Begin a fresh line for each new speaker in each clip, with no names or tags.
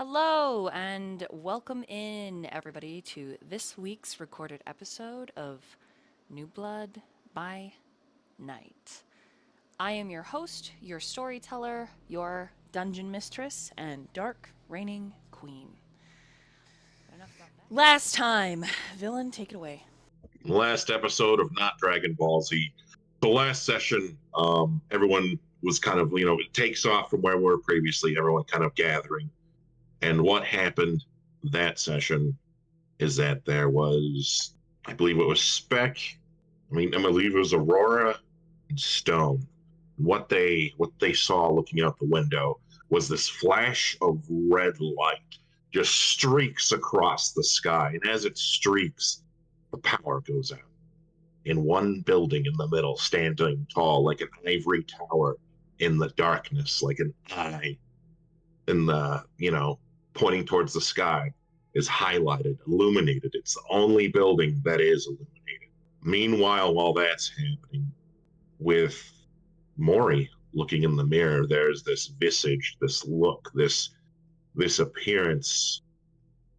Hello, and welcome in, everybody, to this week's recorded episode of New Blood by Night. I am your host, your storyteller, your dungeon mistress, and dark reigning queen. Last time, villain, take it away.
Last episode of Not Dragon Ball Z. The last session, everyone was kind of, it takes off from where we were previously, everyone kind of gathering. And what happened that session is that there was, I believe it was I believe it was Aurora and Stone. What they saw looking out the window was this flash of red light just streaks across the sky. And as it streaks, the power goes out. In one building in the middle, standing tall like an ivory tower in the darkness, like an eye in the, pointing towards the sky, is highlighted, illuminated. It's the only building that is illuminated. Meanwhile, while that's happening, with Mori looking in the mirror, there's this visage, this look, this appearance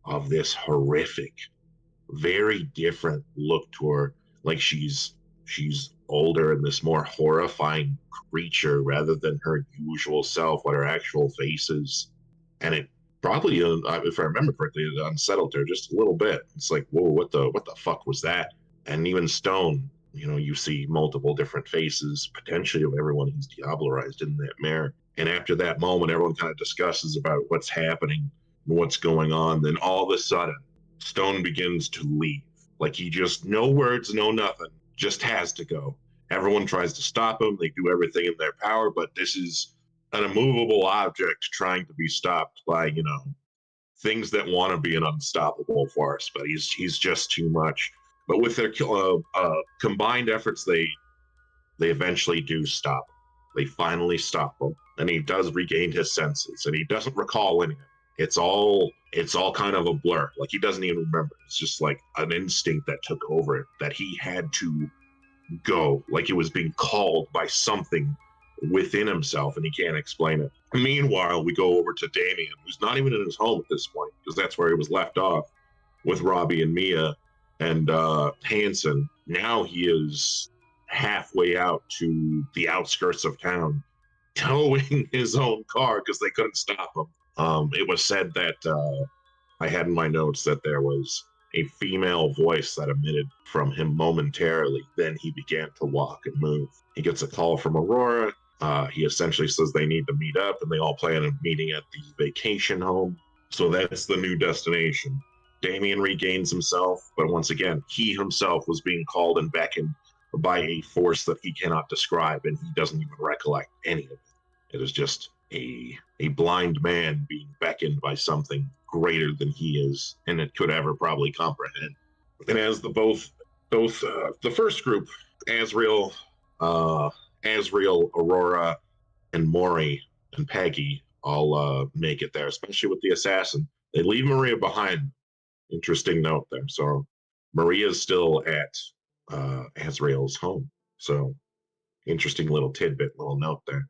of this horrific, very different look to her, like she's older and this more horrifying creature rather than her usual self, what her actual face is. And it probably, if I remember correctly, it unsettled her just a little bit. It's like, whoa, what the fuck was that? And even Stone, you see multiple different faces, potentially of everyone who's diablerized in that mirror. And after that moment, everyone kind of discusses about what's happening, what's going on. Then all of a sudden, Stone begins to leave. Like he just, no words, no nothing, just has to go. Everyone tries to stop him. They do everything in their power, but this is an immovable object trying to be stopped by, things that want to be an unstoppable force. But he's just too much. But with their combined efforts, they eventually do stop him. They finally stop him, and he does regain his senses, and he doesn't recall any of it. It's all kind of a blur. Like he doesn't even remember. It's just like an instinct that took over it, that he had to go, like it was being called by something within himself, and he can't explain it. Meanwhile, we go over to Damien, who's not even in his home at this point, because that's where he was left off with Robbie and Mia and Hanson. Now he is halfway out to the outskirts of town, towing his own car because they couldn't stop him. It was said that I had in my notes that there was a female voice that emitted from him momentarily. Then he began to walk and move. He gets a call from Aurora. He essentially says they need to meet up, and they all plan on meeting at the vacation home. So that's the new destination. Damien regains himself, but once again, he himself was being called and beckoned by a force that he cannot describe, and he doesn't even recollect any of it. It is just a blind man being beckoned by something greater than he is, and it could ever probably comprehend. And as the first group, Azriel, Aurora, and Mori and Peggy all make it there, especially with the assassin. They leave Maria behind. Interesting note there. So Maria's still at Azriel's home. So interesting little tidbit, little note there.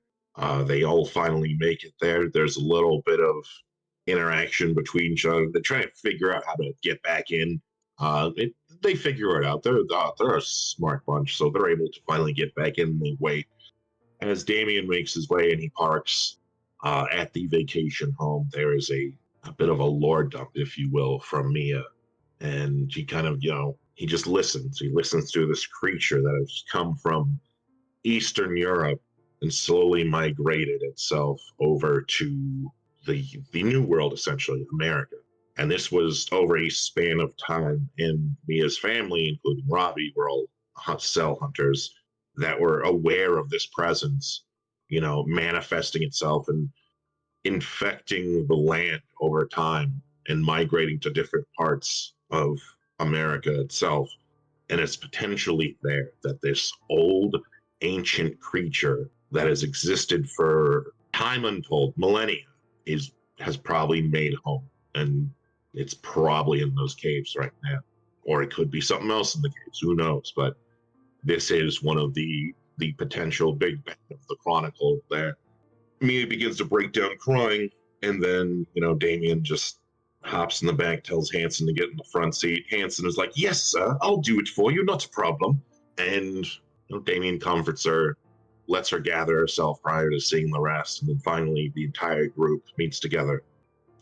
They all finally make it there. There's a little bit of interaction between each other. They try to figure out how to get back in. They figure it out. They're a smart bunch, so they're able to finally get back in. And they wait as Damien makes his way and he parks at the vacation home. There is a bit of a lore dump, if you will, from Mia, and he kind of, he just listens. He listens to this creature that has come from Eastern Europe and slowly migrated itself over to the New World, essentially, America. And this was over a span of time. And Mia's family, including Robbie, were all cell hunters that were aware of this presence, manifesting itself and infecting the land over time and migrating to different parts of America itself. And it's potentially there that this old, ancient creature that has existed for time untold, millennia, has probably made home. And it's probably in those caves right now. Or it could be something else in the caves, who knows? But this is one of the potential big bad of the chronicle there. Mia begins to break down crying, And then, Damien just hops in the back, tells Hanson to get in the front seat. Hanson is like, yes, sir, I'll do it for you, not a problem. And Damien comforts her, lets her gather herself prior to seeing the rest, and then finally the entire group meets together.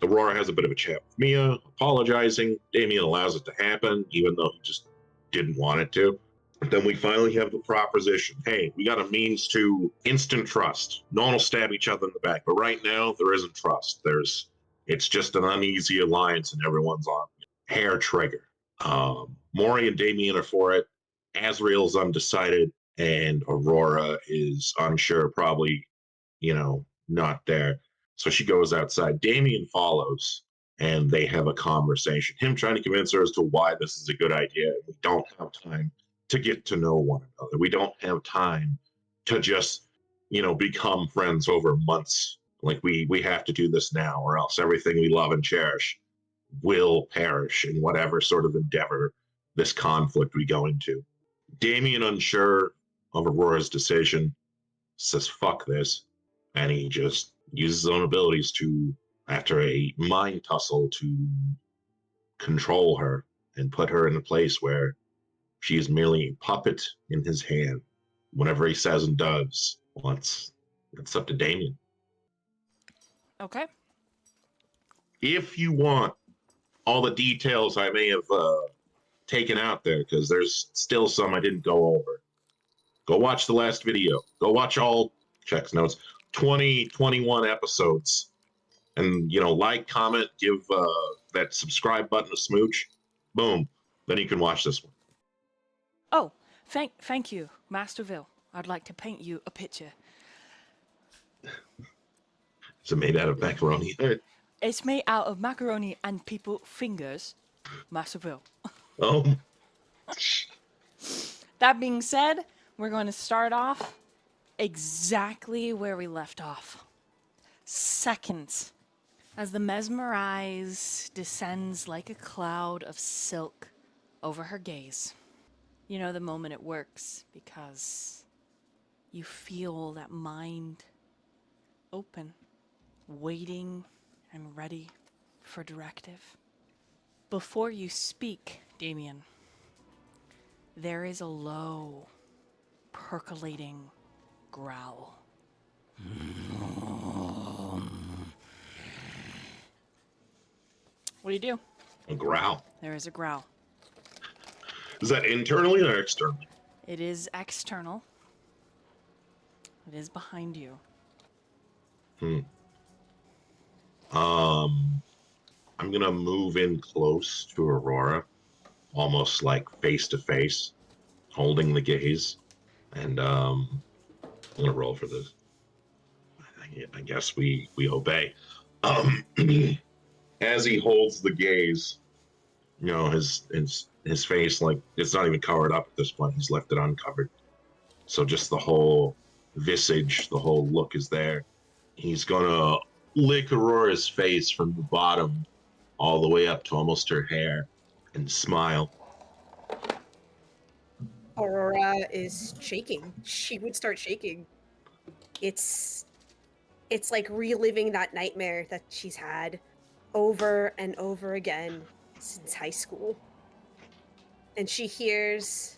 Aurora has a bit of a chat with Mia, apologizing. Damien allows it to happen, even though he just didn't want it to. But then we finally have the proposition. Hey, we got a means to instant trust. No one will stab each other in the back. But right now, there isn't trust. It's just an uneasy alliance, and everyone's on hair trigger. Mori and Damien are for it. Azriel's undecided, and Aurora is unsure, probably, not there. So she goes outside. Damien follows, and they have a conversation. Him trying to convince her as to why this is a good idea. We don't have time to get to know one another. We don't have time to just, become friends over months. Like we have to do this now, or else everything we love and cherish will perish in whatever sort of endeavor this conflict we go into. Damien, unsure of Aurora's decision, says, fuck this. And he just uses his own abilities to, after a mind tussle, to control her and put her in a place where she is merely a puppet in his hand. Whatever he says and does, well, it's up to Damien.
Okay.
If you want all the details I may have taken out there, because there's still some I didn't go over, go watch the last video. Go watch all checks notes, 21 episodes, and like, comment, give that subscribe button a smooch. Boom. Then you can watch this one.
Oh, thank you, Masterville. I'd like to paint you a picture.
Is it made out of macaroni?
It's made out of macaroni and people fingers, Masterville.
Oh.
That being said, we're going to start off exactly where we left off. Seconds, as the mesmerize descends like a cloud of silk over her gaze. You know the moment it works because you feel that mind open, waiting and ready for directive. Before you speak, Damien, there is a low, percolating growl. What do?
A growl.
There is a growl.
Is that internally or externally?
It is external. It is behind you.
I'm gonna move in close to Aurora, almost like face to face, holding the gaze, and I'm gonna roll for this. I guess we obey. As he holds the gaze, his face, like, it's not even covered up at this point. He's left it uncovered. So just the whole visage, the whole look is there. He's gonna lick Aurora's face from the bottom all the way up to almost her hair and smile.
Aurora is shaking. She would start shaking. It's like reliving that nightmare that she's had over and over again since high school. And she hears,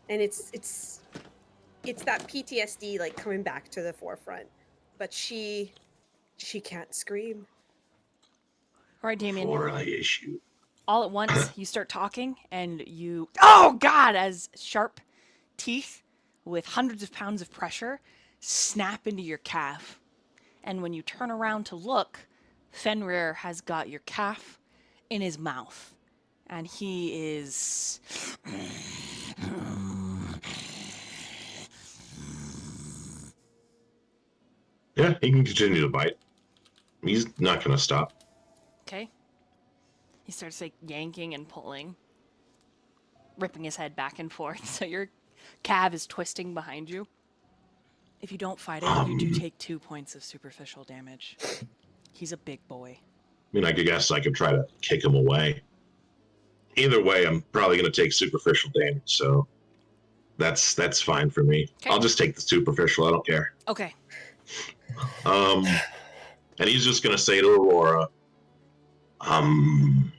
and it's that PTSD like coming back to the forefront. But she can't scream.
All right, Damien.
For I issue.
All at once, you start talking, and you... Oh, God! As sharp teeth with hundreds of pounds of pressure snap into your calf. And when you turn around to look, Fenrir has got your calf in his mouth. And he is...
Yeah, he can continue to bite. He's not going to stop.
Okay. He starts like yanking and pulling, ripping his head back and forth. So your calf is twisting behind you. If you don't fight it, you do take 2 points of superficial damage. He's a big boy.
I mean, I guess I could try to kick him away. Either way, I'm probably going to take superficial damage, so that's fine for me.
Okay.
I'll just take the superficial. I don't care.
Okay.
And he's just going to say to Aurora, I'm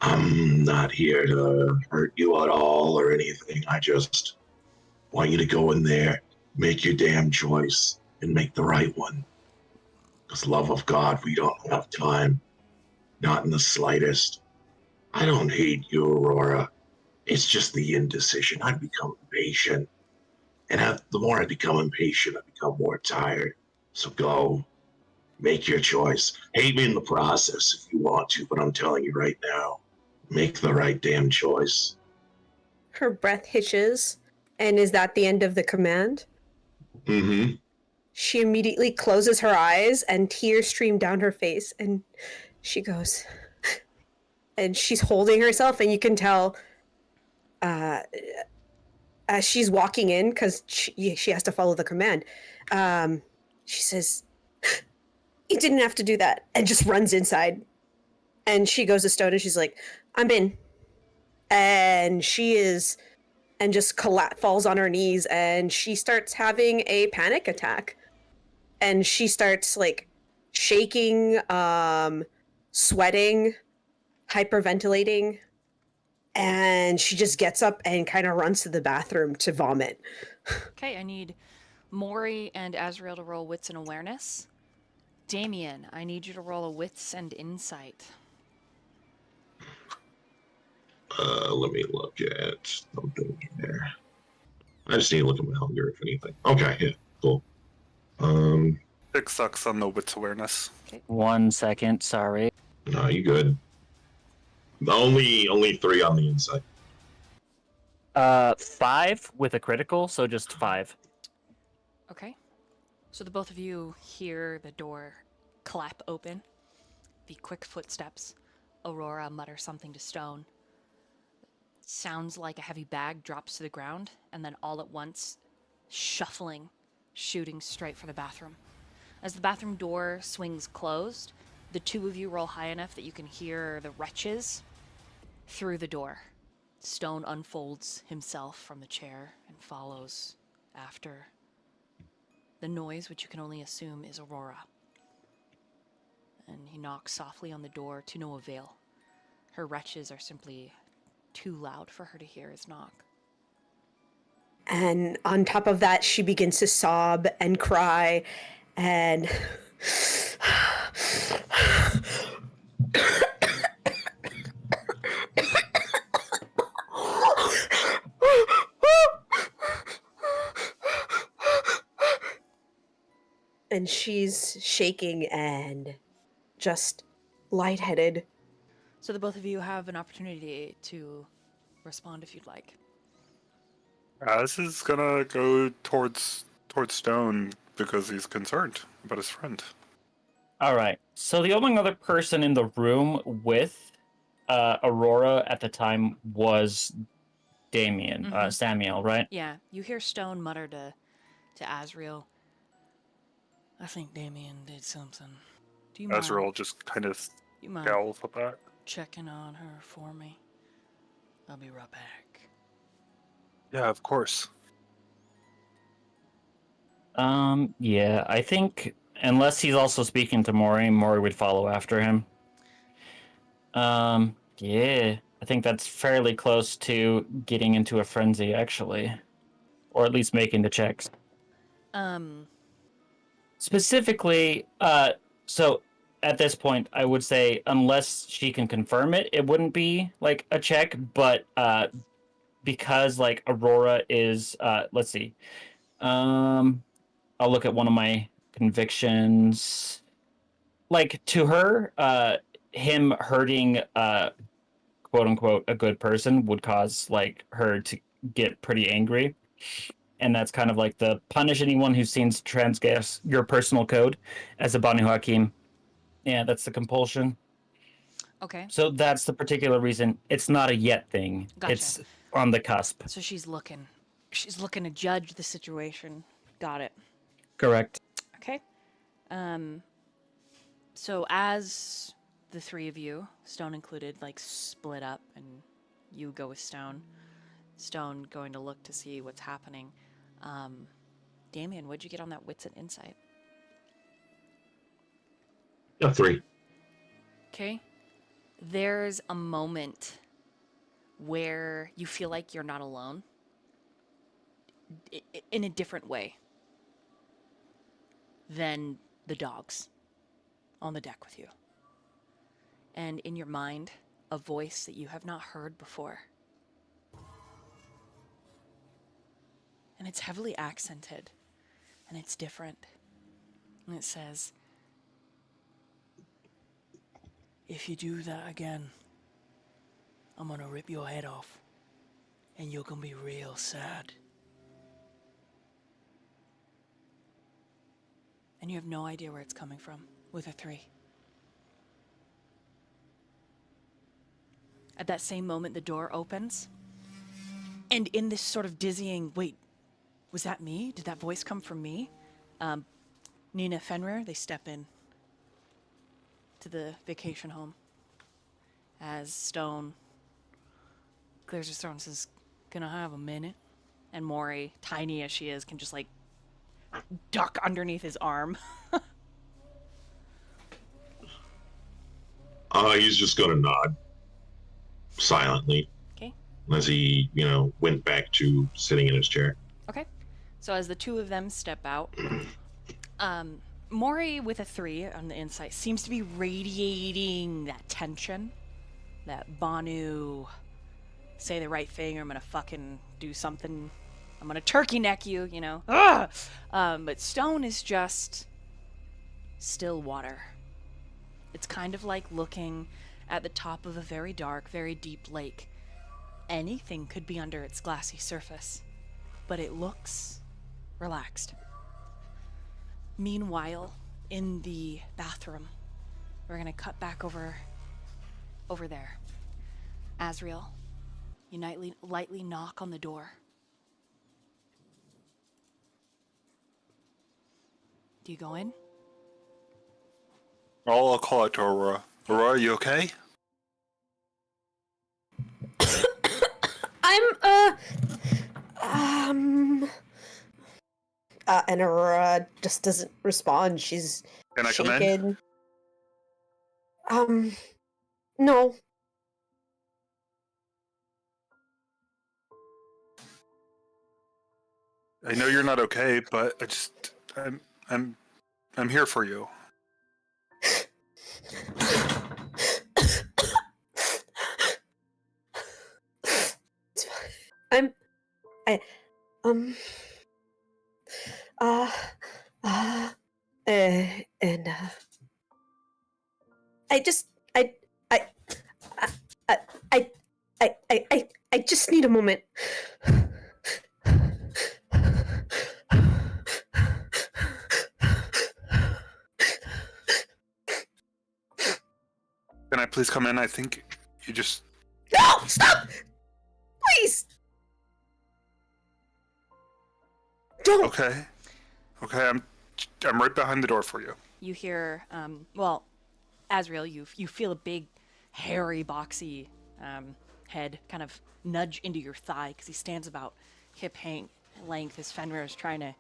not here to hurt you at all or anything. I just want you to go in there, make your damn choice, and make the right one. Because, love of God, we don't have time. Not in the slightest. I don't hate you, Aurora. It's just the indecision. I become impatient. And the more I become impatient, I become more tired. So go, make your choice. Hate me in the process if you want to, but I'm telling you right now, make the right damn choice.
Her breath hitches. And is that the end of the command?
Mm-hmm.
She immediately closes her eyes and tears stream down her face. And she goes, and she's holding herself, and you can tell as she's walking in, because she has to follow the command. She says, "You didn't have to do that," and just runs inside. And she goes to Stone, and she's like, "I'm in." And she is, and just falls on her knees, and she starts having a panic attack. And she starts like shaking, sweating, hyperventilating, and she just gets up and kind of runs to the bathroom to vomit.
Okay, I need Mori and Azriel to roll wits and awareness. Damien, I need you to roll a wits and insight.
Let me look at something here. I just need to look at my hunger, if anything. Okay, yeah, cool.
Big sucks on the wits awareness.
1 second, sorry.
No, you good. Only 3 on the inside.
5 with a critical, so just 5.
Okay. So the both of you hear the door clap open. The quick footsteps. Aurora mutters something to Stone. Sounds like a heavy bag drops to the ground, and then all at once, shuffling, shooting straight for the bathroom. As the bathroom door swings closed, the two of you roll high enough that you can hear the wretches through the door. Stone unfolds himself from the chair and follows after. The noise, which you can only assume is Aurora. And he knocks softly on the door to no avail. Her wretches are simply too loud for her to hear his knock.
And on top of that, she begins to sob and cry and and she's shaking and just lightheaded.
So the both of you have an opportunity to respond if you'd like.
This is gonna go towards Stone because he's concerned about his friend.
Alright, so the only other person in the room with Aurora at the time was Damien, Samiel, right?
Yeah, you hear Stone mutter to Azriel, "I think Damien did something. Do you mind?
Azriel just kind of scowls at that.
Checking on her for me? I'll be right back."
Yeah, of course.
Yeah, I think unless he's also speaking to Mori would follow after him. Yeah, I think that's fairly close to getting into a frenzy, actually. Or at least making the checks. Specifically, so at this point, I would say unless she can confirm it, it wouldn't be like a check, but because like Aurora is, let's see, I'll look at one of my convictions. Like to her, him hurting, quote unquote, a good person would cause like her to get pretty angry. And that's kind of like the punish anyone who seems to transgress your personal code as a Banu Hakim. Yeah, that's the compulsion.
Okay.
So that's the particular reason. It's not a yet thing.
Gotcha.
It's on the cusp.
So she's looking to judge the situation. Got it.
Correct.
Okay. So as the three of you, Stone included, like split up and you go with Stone going to look to see what's happening. Damien, what'd you get on that wits and insight?
Yeah, 3.
Okay. There's a moment where you feel like you're not alone in a different way than the dogs on the deck with you. And in your mind, a voice that you have not heard before. And it's heavily accented, and it's different. And it says, "If you do that again, I'm gonna rip your head off, and you're gonna be real sad." And you have no idea where it's coming from with a 3. At that same moment, the door opens, and in this sort of dizzying, wait, was that me? Did that voice come from me? Nina Fenrir, they step in to the vacation home as Stone clears his throat and says, "Can I have a minute?" And Mori, tiny as she is, can just like duck underneath his arm.
He's just going to nod silently.
Okay.
As he, went back to sitting in his chair.
Okay. So as the two of them step out, Mori with a 3 on the inside seems to be radiating that tension, that Banu, say the right thing or I'm gonna fucking do something, I'm gonna turkey neck you, but Stone is just still water. It's kind of like looking at the top of a very dark, very deep lake. Anything could be under its glassy surface, but it looks relaxed. Meanwhile, in the bathroom, we're gonna cut back over there. Azriel, you lightly knock on the door. Do you go in?
I'll call out to Aurora. Aurora, you okay?
And Aurora just doesn't respond. She's
Can I come in?
shaken. No.
I know you're not okay, but I'm here for you.
I'm I and I just I just need a moment.
Can I please come in? I think you just...
No! Stop! Please! Don't!
Okay, I'm right behind the door for you.
You hear, Azriel, you feel a big, hairy, boxy head kind of nudge into your thigh because he stands about hip length as Fenrir is trying to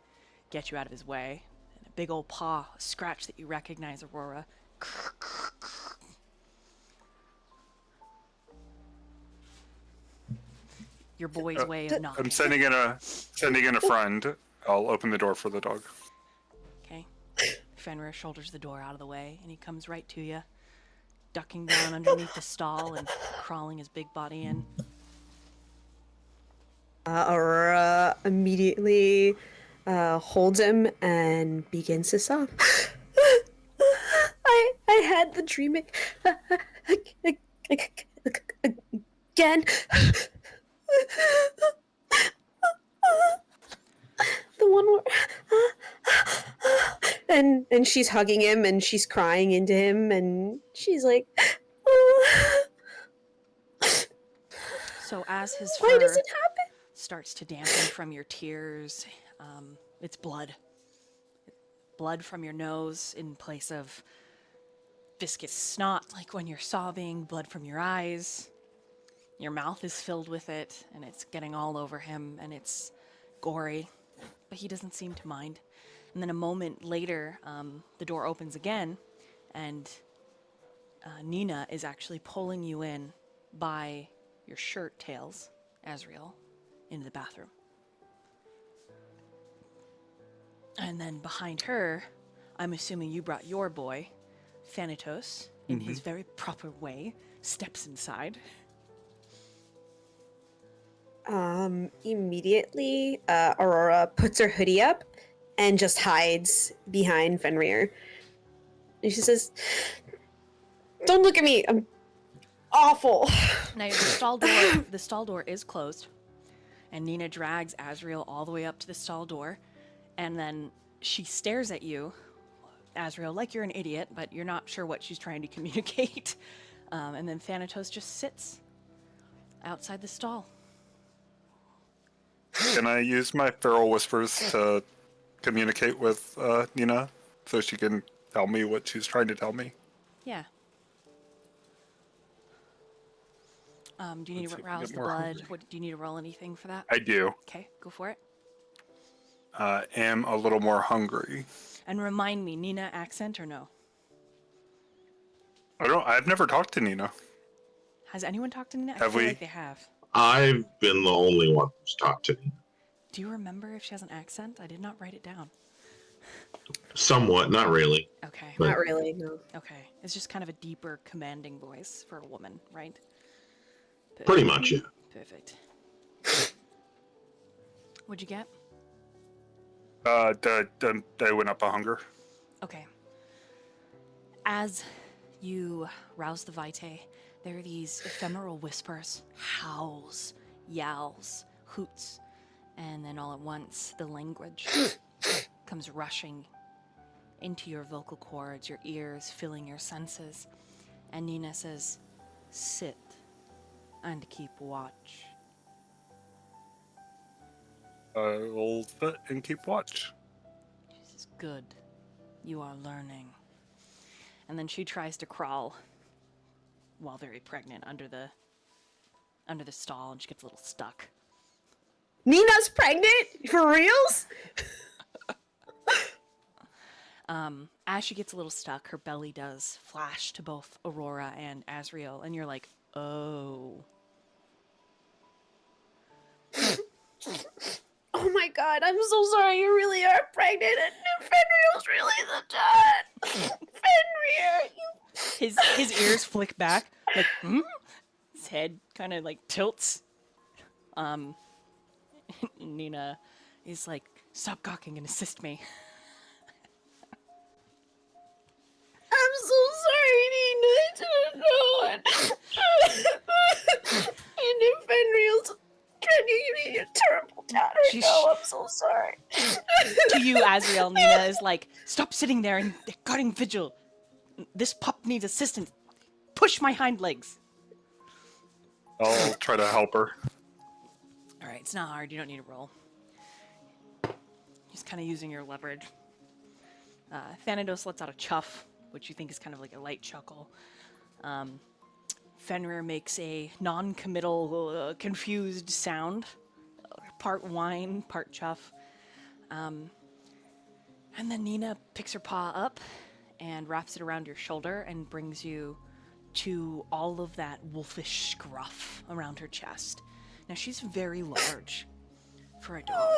get you out of his way. And a big old paw, a scratch that you recognize, Aurora. Your boy's way of knocking.
I'm sending in a friend. I'll open the door for the dog.
Okay. Fenrir shoulders the door out of the way, and he comes right to you, ducking down underneath the stall and crawling his big body in.
Aurora immediately holds him and begins to sob. I had the dream again. The one where and she's hugging him and she's crying into him and she's like,
So as his
why
fur
does it happen?
starts to dampen from your tears, it's blood. Blood from your nose in place of viscous snot, like when you're sobbing, blood from your eyes. Your mouth is filled with it, and it's getting all over him, and it's gory, but he doesn't seem to mind. And then a moment later, the door opens again, and Nina is actually pulling you in by your shirt tails, Azriel, into the bathroom. And then behind her, I'm assuming you brought your boy, Thanatos, in his very proper way, steps inside.
Immediately, Aurora puts her hoodie up and just hides behind Fenrir. And she says, "Don't look at me. I'm awful."
Now the stall door is closed, and Nina drags Azriel all the way up to the stall door, and then she stares at you, Azriel, like you're an idiot, but you're not sure what she's trying to communicate. And then Thanatos just sits outside the stall.
Can I use my feral whispers to communicate with Nina so she can tell me what she's trying to tell me?
Yeah. Do you need
Let's see
to
if I
rouse
get
the
more
blood?
hungry.
What, do you need to roll anything for that?
I do.
Okay, go for it.
Am a little more hungry.
And remind me, Nina accent or no?
I've never talked to Nina.
Has anyone talked to Nina? I
Have
feel
we?
like they have.
I've been the only one who's talked to Nina.
Do you remember if she has an accent? I did not write it down.
Somewhat, not really.
Okay.
But-
Not really, no.
Okay. It's just kind of a deeper, commanding voice for a woman, right?
Pretty much, yeah.
Perfect. What'd you get?
They went up a hunger.
Okay. As you rouse the Vitae, there are these ephemeral whispers, howls, yowls, hoots, and then all at once the language comes rushing into your vocal cords, your ears, filling your senses. And Nina says, "Sit and keep watch."
I'll sit and keep watch.
She says, "Good, you are learning." And then she tries to crawl, while very pregnant, under the stall, and she gets a little stuck.
Nina's pregnant? For reals?
As she gets a little stuck, her belly does flash to both Aurora and Azriel, and you're like, oh.
Oh my god, I'm so sorry. You really are pregnant, and Fenrir's really the dad. Fenrir, you.
His ears flick back, like, hmm? His head kind of like tilts. Nina is like, "Stop gawking and assist me."
I'm so sorry, Nina. I didn't know it. And if Fenrir's pregnant, you need a terrible dad. I know, I'm so sorry.
To you, Azriel, Nina is like, "Stop sitting there and guarding vigil. This pup needs assistance. Push my hind legs."
I'll try to help her.
All right, it's not hard. You don't need to roll. Just kind of using your leverage. Thanatos lets out a chuff, which you think is kind of like a light chuckle. Fenrir makes a non-committal, confused sound, part whine, part chuff. And then Nina picks her paw up and wraps it around your shoulder and brings you to all of that wolfish scruff around her chest. Now, she's very large for a dog.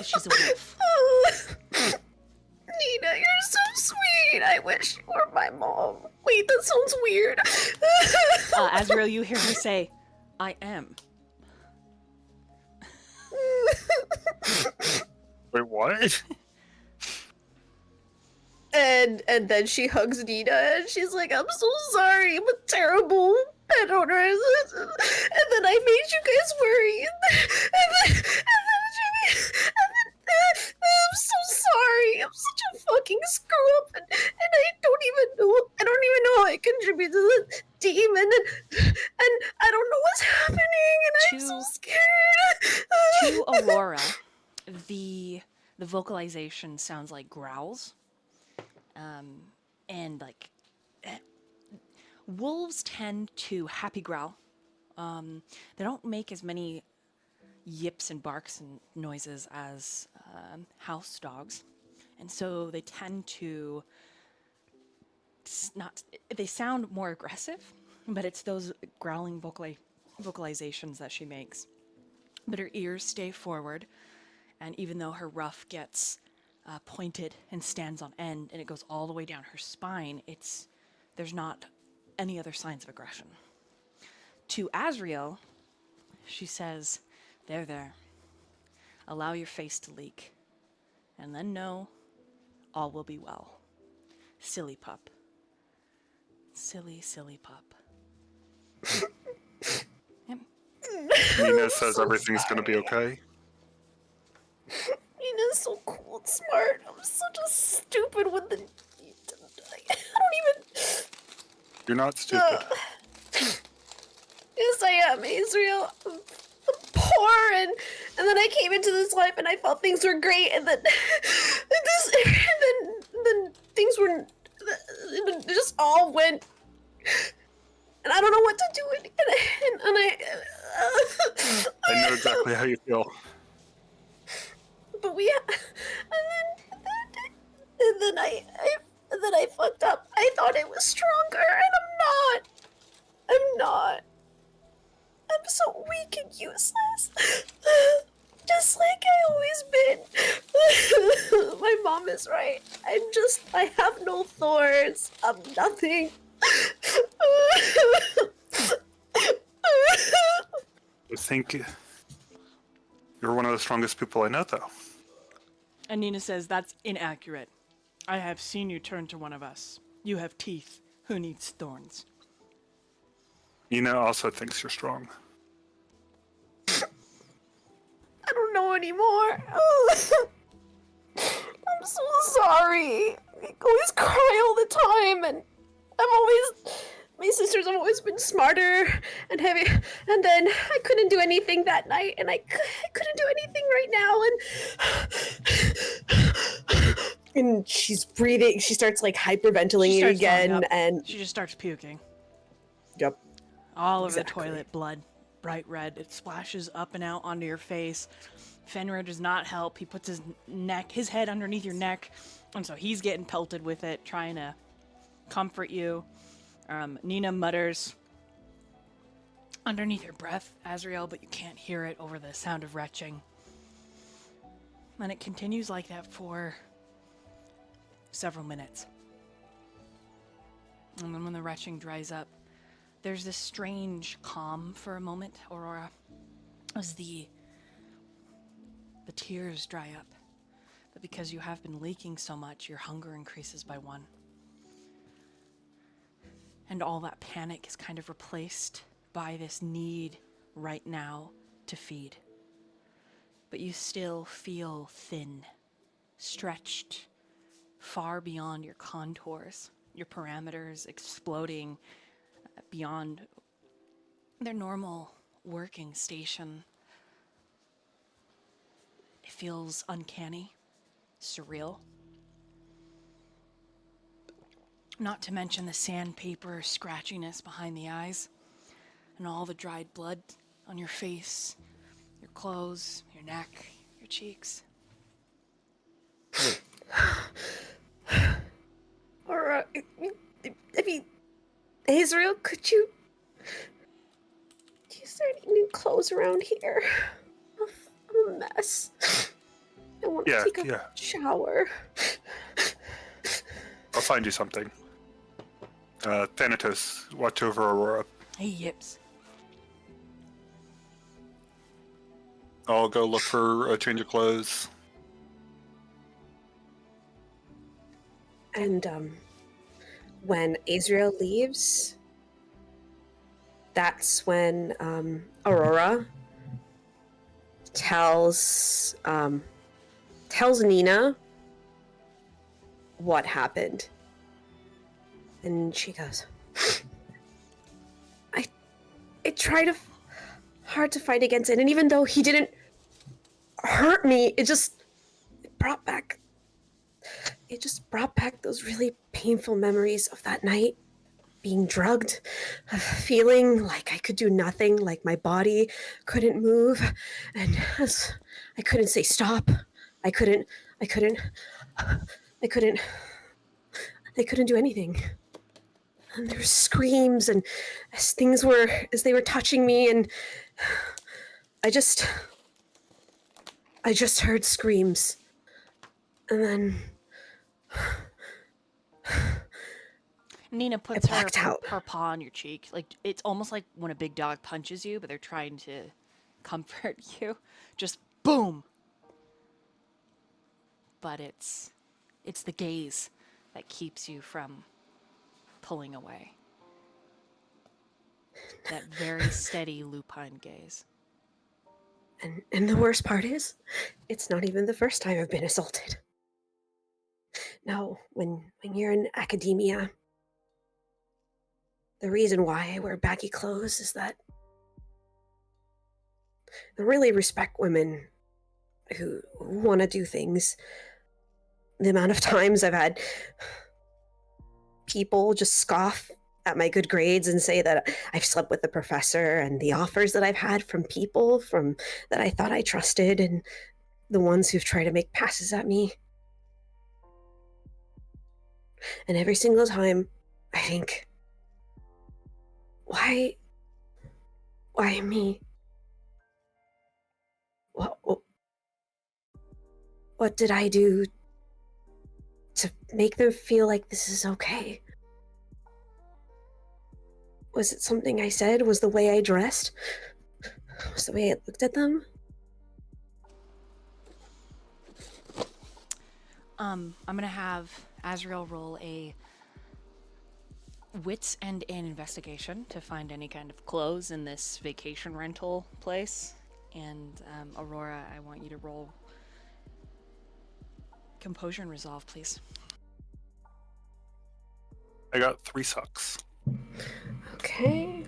She's a wolf.
Nina, you're so sweet. I wish you were my mom. Wait, that sounds weird.
Azriel, you hear her say, "I am."
Wait, what?
And then she hugs Nina and she's like, "I'm so sorry. I'm a terrible pet owner." And then I made you guys worry. And then I'm so sorry. I'm such a fucking screw up, and I don't even know how I contribute to the team, and I don't know what's happening, and I'm so scared.
To Aurora, the vocalization sounds like growls, and like wolves tend to happy growl. They don't make as many yips and barks and noises as house dogs, and so they tend to they sound more aggressive, but it's those growling vocalizations that she makes. But her ears stay forward, and even though her ruff gets pointed and stands on end, and it goes all the way down her spine, there's not any other signs of aggression. To Azriel, she says, There. Allow your face to leak, and then know all will be well. Silly pup. Silly pup. Yep.
Nina says everything's gonna be okay.
Nina's so cool and smart. I'm such a stupid with the. I don't even.
You're not stupid.
Yes, I am, Azriel. I'm poor, and then I came into this life, and I thought things were great, and then then things were. It just all went, and I don't know what to do, and
I know exactly how you feel.
But and then I fucked up. I thought it was stronger, and I'm not. I'm so weak and useless. Just like I always been. My mom is right. I have no thorns. I'm nothing.
I think you're one of the strongest people I know, though.
And Nina says, That's inaccurate. I have seen you turn to one of us. You have teeth. Who needs thorns?
Nina also thinks you're strong.
I don't know anymore. I'm so sorry. I always cry all the time, and my sisters have always been smarter and heavy, and then I couldn't do anything that night, and I couldn't do anything right now, and she's breathing, she starts like hyperventilating again, and
she just starts puking.
Yep.
All over the toilet, blood, bright red. It splashes up and out onto your face. Fenrir does not help. He puts his head underneath your neck, and so he's getting pelted with it, trying to comfort you. Nina mutters underneath her breath, Azriel, but you can't hear it over the sound of retching. And it continues like that for several minutes. And then when the retching dries up, there's this strange calm for a moment, Aurora, as the tears dry up. But because you have been leaking so much, your hunger increases by 1. And all that panic is kind of replaced by this need right now to feed. But you still feel thin, stretched far beyond your contours, your parameters exploding beyond their normal working station. It feels uncanny, surreal. Not to mention the sandpaper scratchiness behind the eyes and all the dried blood on your face, your clothes, your neck, your cheeks.
Or, I mean, Azriel, could you start new clothes around here? I'm a mess. I want to take a shower.
I'll find you something. Thanatos, watch over Aurora.
He yips.
I'll go look for a change of clothes.
And when Azriel leaves, that's when Aurora tells Nina what happened. And she goes, I tried hard to fight against it, and even though he didn't hurt me, it brought back those really painful memories of that night, being drugged, feeling like I could do nothing, like my body couldn't move, and I couldn't say stop. I couldn't do anything. And there were screams, and as they were touching me, and I just heard screams. And then
Nina puts her,
blacked out.
her paw on your cheek. Like, it's almost like when a big dog punches you, but they're trying to comfort you. Just boom. But it's the gaze that keeps you from pulling away. That very steady lupine gaze.
And the worst part is, it's not even the first time I've been assaulted. No, when you're in academia, the reason why I wear baggy clothes is that I really respect women who want to do things. The amount of times I've had people just scoff at my good grades and say that I've slept with the professor, and the offers that I've had from people that I thought I trusted, and the ones who've tried to make passes at me. And every single time, I think, why me? What did I do to make them feel like this is okay? Was it something I said? Was the way I dressed? Was the way I looked at them?
I'm gonna have Azriel roll a wits and an investigation to find any kind of clothes in this vacation rental place. And Aurora, I want you to roll composure and resolve, please.
I got 3 sucks.
Okay.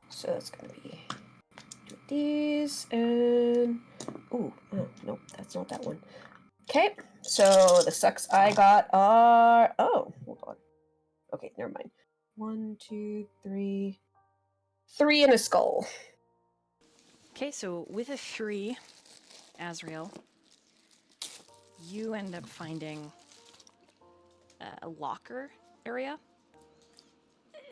So that's gonna be these and oh nope, that's not that one. Okay, so the sucks I got are hold on. Okay, never mind. 1, 2, 3. 3 in a skull.
Okay, so with a 3, Azriel, you end up finding a locker area.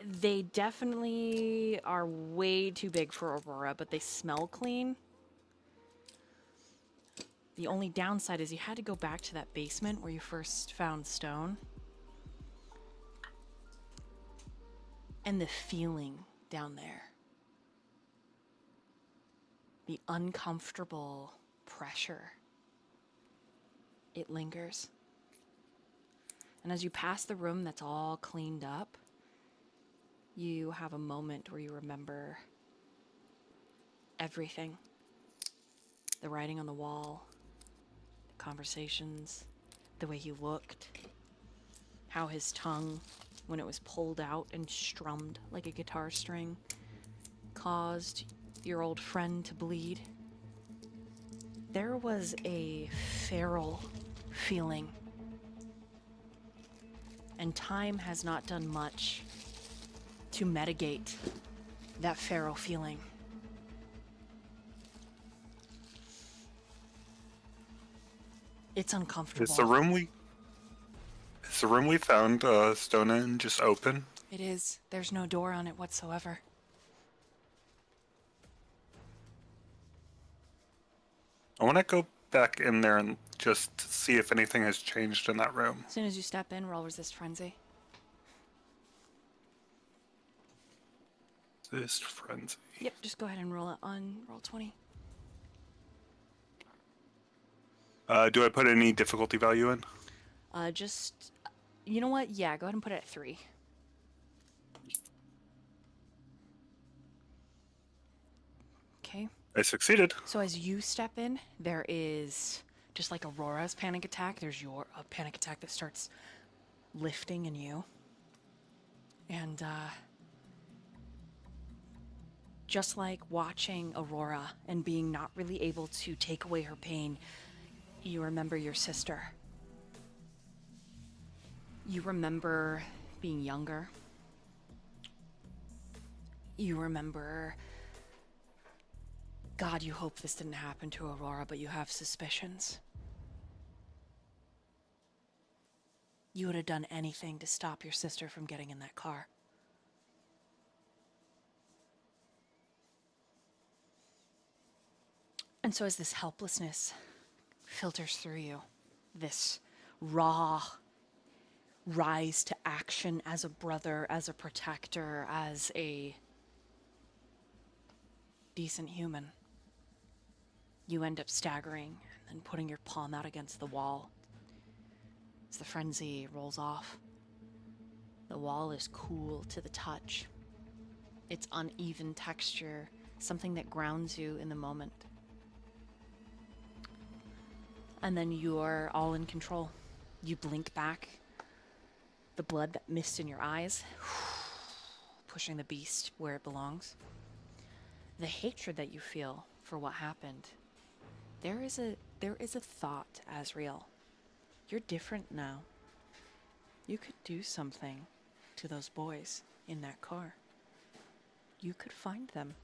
They definitely are way too big for Aurora, but they smell clean. The only downside is you had to go back to that basement where you first found stone. And the feeling down there. The uncomfortable pressure. It lingers. And as you pass the room that's all cleaned up, you have a moment where you remember everything. The writing on the wall, the conversations, the way he looked, how his tongue, when it was pulled out and strummed like a guitar string, caused your old friend to bleed. There was a feral feeling, and time has not done much to mitigate that feral feeling. It's uncomfortable.
Is the room we found stone in just open?
It is. There's no door on it whatsoever.
I want to go back in there and just see if anything has changed in that room.
As soon as you step in, roll resist frenzy.
This frenzy.
Yep, just go ahead and roll it on roll 20.
Do I put any difficulty value in?
Just, you know what? Yeah, go ahead and put it at 3. Okay.
I succeeded.
So as you step in, there is, just like Aurora's panic attack, there's your panic attack that starts lifting in you. And, just like watching Aurora and being not really able to take away her pain, you remember your sister. You remember being younger. You remember, God, you hope this didn't happen to Aurora, but you have suspicions. You would have done anything to stop your sister from getting in that car. And so as this helplessness filters through you, this raw rise to action as a brother, as a protector, as a decent human, you end up staggering and then putting your palm out against the wall. As the frenzy rolls off, the wall is cool to the touch. Its uneven texture, something that grounds you in the moment. And then you're all in control. You blink back, the blood that mist in your eyes, pushing the beast where it belongs. The hatred that you feel for what happened. There is a thought, Azriel. You're different now. You could do something to those boys in that car. You could find them,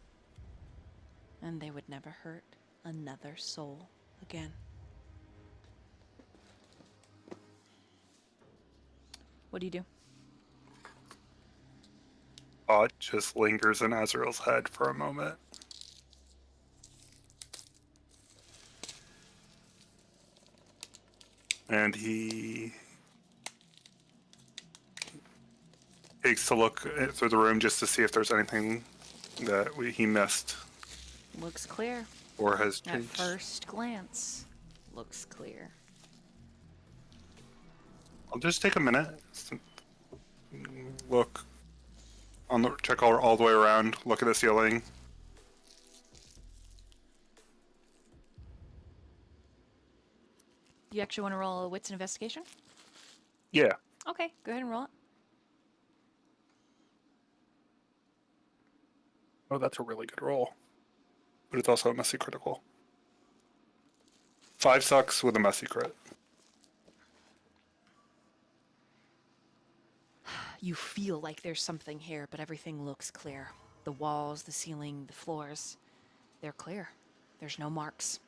and they would never hurt another soul again. What do you do?
Thought just lingers in Azriel's head for a moment. And he takes a look through the room just to see if there's anything that he missed
Looks clear.
or has
At
changed.
first glance, looks clear.
I'll just take a minute, look on the check all the way around, look at the ceiling.
You actually want to roll a wits investigation?
Yeah.
Okay, go ahead and roll it.
Oh, that's a really good roll. But it's also a messy critical. 5 sucks with a messy crit.
You feel like there's something here, but everything looks clear. The walls, the ceiling, the floors, they're clear. There's no marks.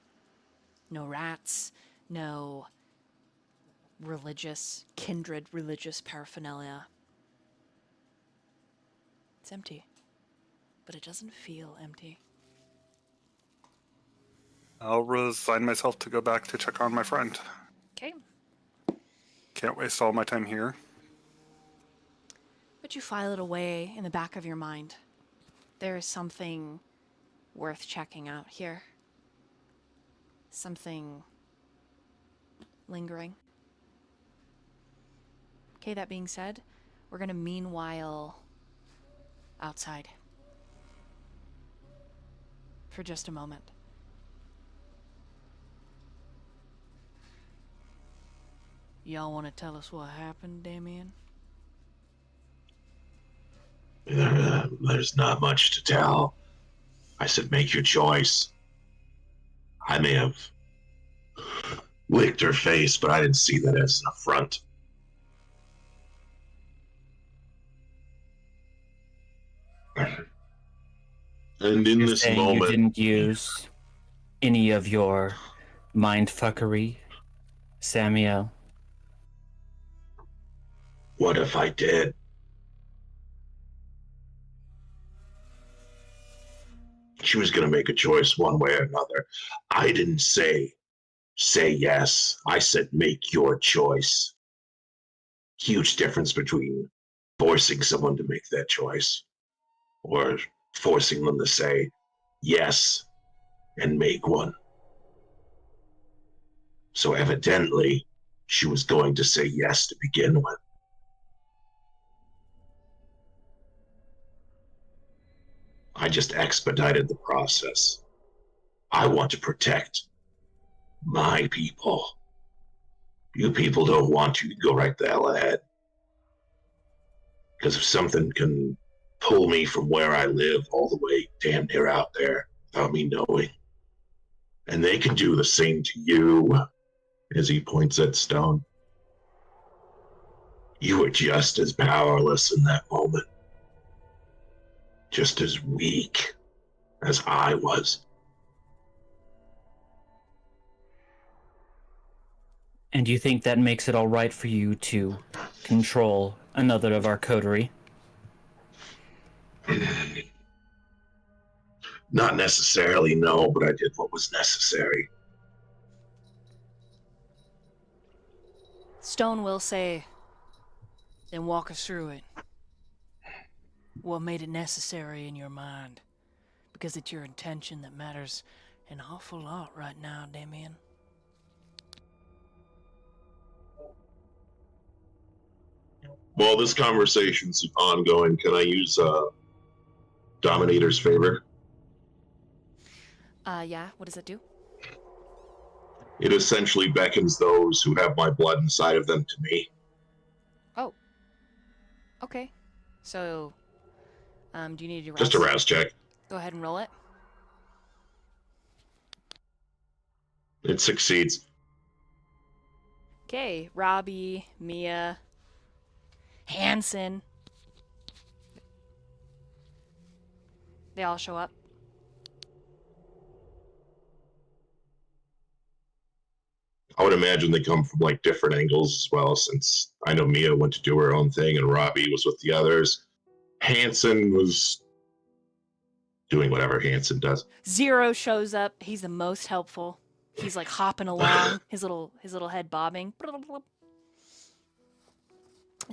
No rats, no kindred religious paraphernalia. It's empty, but it doesn't feel empty.
I'll resign myself to go back to check on my friend.
Okay.
Can't waste all my time here.
But you file it away in the back of your mind. There is something worth checking out here. Something lingering. Okay, that being said, we're gonna meanwhile outside for just a moment. Y'all want to tell us what happened, Damien?
There's not much to tell. I said, make your choice. I may have licked her face, but I didn't see that as an affront. And in this
Saying
moment,
you didn't use any of your mind fuckery, Samiel.
what if I did? She was going to make a choice one way or another. I didn't say yes. I said, make your choice. Huge difference between forcing someone to make that choice or forcing them to say yes and make one. So evidently, she was going to say yes to begin with. I just expedited the process. I want to protect my people. You people don't want to go right the hell ahead. Because if something can pull me from where I live all the way damn near out there without me knowing, and they can do the same to you, as he points at Stone, you were just as powerless in that moment. Just as weak as I was.
And you think that makes it all right for you to control another of our coterie.
Not necessarily, no, but I did what was necessary.
Stone will say, then walk us through it. What made it necessary in your mind? Because it's your intention that matters an awful lot right now, Damien.
While this conversation's ongoing, can I use Dominator's favor?
Yeah, what does it do?
It essentially beckons those who have my blood inside of them to me.
Oh. Okay. So, do you need to
Just a rouse check.
Go ahead and roll it.
It succeeds.
Okay, Robbie, Mia, Hanson. They all show up.
I would imagine they come from like different angles as well, since I know Mia went to do her own thing and Robbie was with the others. Hanson was doing whatever Hanson does.
Zero shows up. He's the most helpful. He's like hopping along, his little head bobbing.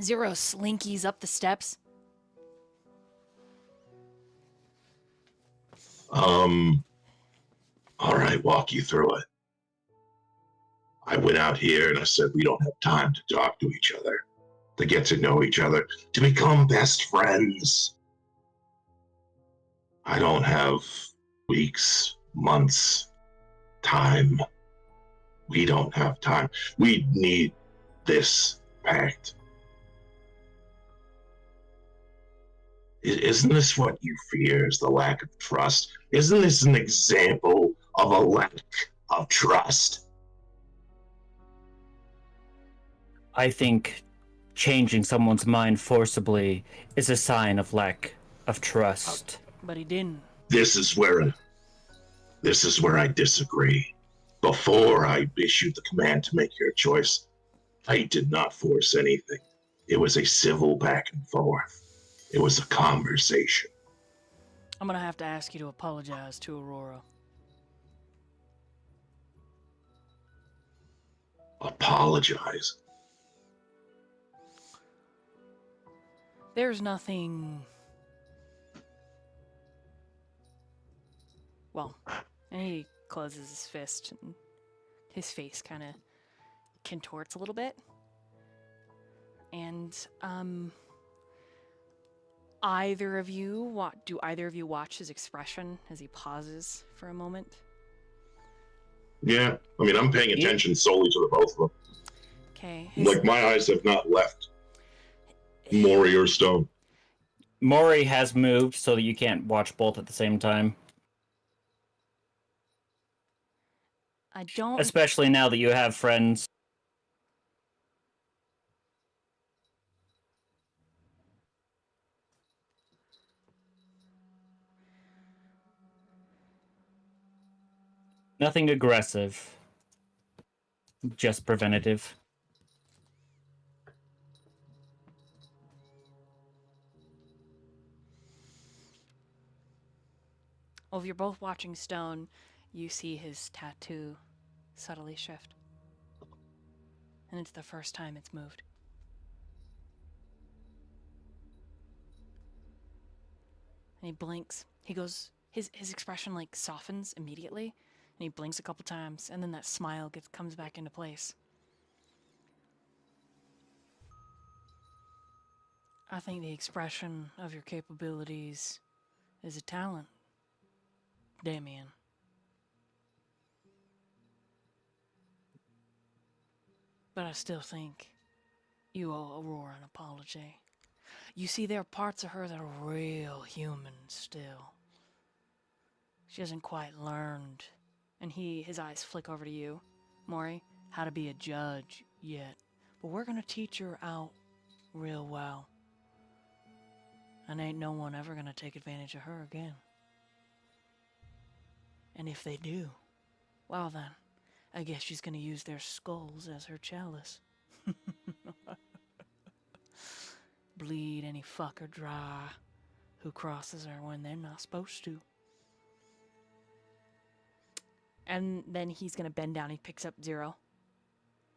Zero slinkies up the steps.
All right, walk you through it. I went out here and I said we don't have time to talk to each other, to get to know each other, to become best friends. I don't have weeks, months, time. We don't have time. We need this pact. Isn't this what you fear, is the lack of trust? Isn't this an example of a lack of trust?
I think changing someone's mind forcibly is a sign of lack of trust.
But he didn't.
This is where I disagree. Before I issued the command to make your choice, I did not force anything. It was a civil back and forth. It was a conversation.
I'm gonna have to ask you to apologize to Aurora.
Apologize.
There's nothing... Well, and he closes his fist and his face kind of contorts a little bit. And, do either of you watch his expression as he pauses for a moment?
Yeah, I mean, I'm paying attention solely to the both of them.
Okay.
Like, my eyes have not left Mori or Stone.
Mori has moved so that you can't watch both at the same time.
I don't...
Especially now that you have friends. Nothing aggressive. Just preventative.
Well, if you're both watching Stone, you see his tattoo subtly shift. And it's the first time it's moved. And he blinks. He goes... His expression, like, softens immediately. And he blinks a couple times. And then that smile comes back into place. I think the expression of your capabilities is a talent, Damien. But I still think you owe Aurora an apology. You see, there are parts of her that are real human still. She hasn't quite learned. And his eyes flick over to you, Mori, how to be a judge yet. But we're gonna teach her out real well. And ain't no one ever gonna take advantage of her again. And if they do, well then, I guess she's gonna use their skulls as her chalice. bleed any fucker dry who crosses her when they're not supposed to. And then he's gonna bend down. He picks up Zero.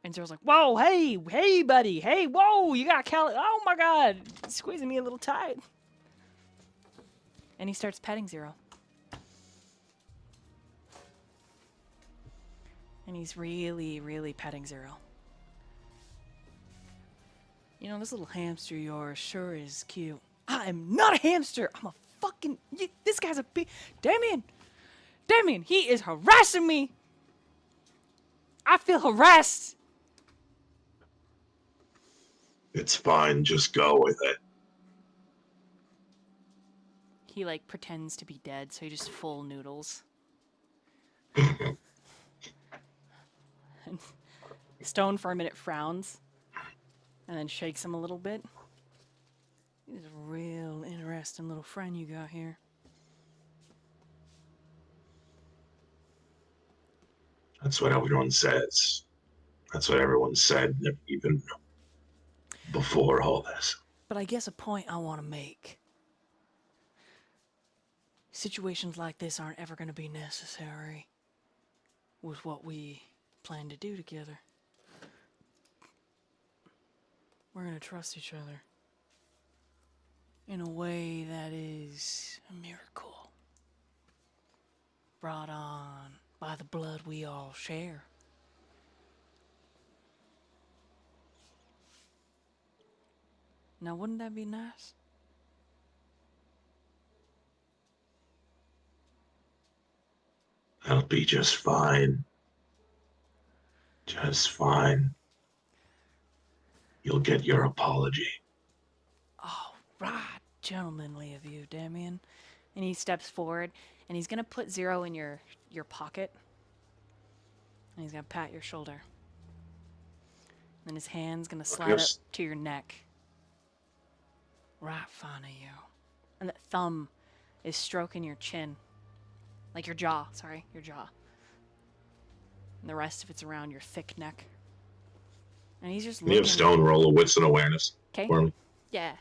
And Zero's like, whoa, hey, buddy. Hey, whoa, you got oh my god. Squeezing me a little tight. And he starts petting Zero. And he's really, really petting Zero. You know, this little hamster of yours sure is cute. I am not a hamster. I'm a fucking... This guy's a Damien, he is harassing me. I feel harassed.
It's fine. Just go with it.
He, like, pretends to be dead, so he just full noodles. And Stone for a minute frowns. And then shakes him a little bit. He's a real interesting little friend you got here.
That's what everyone says. That's what everyone said, even before all this.
But I guess a point I want to make. Situations like this aren't ever going to be necessary with what we plan to do together. We're going to trust each other in a way that is a miracle, brought on by the blood we all share. Now, wouldn't that be nice?
That'll be just fine. Just fine. You'll get your apology.
All right, gentlemanly of you, Damien. And he steps forward, and he's gonna put Zero in your pocket. And he's gonna pat your shoulder. And his hand's gonna slide up to your neck. Right fine of you. And that thumb is stroking your chin. Like your jaw, sorry, your jaw. And the rest of it's around your thick neck. And he's just looking.
You have Stone roll a wits and awareness for me.
Yeah.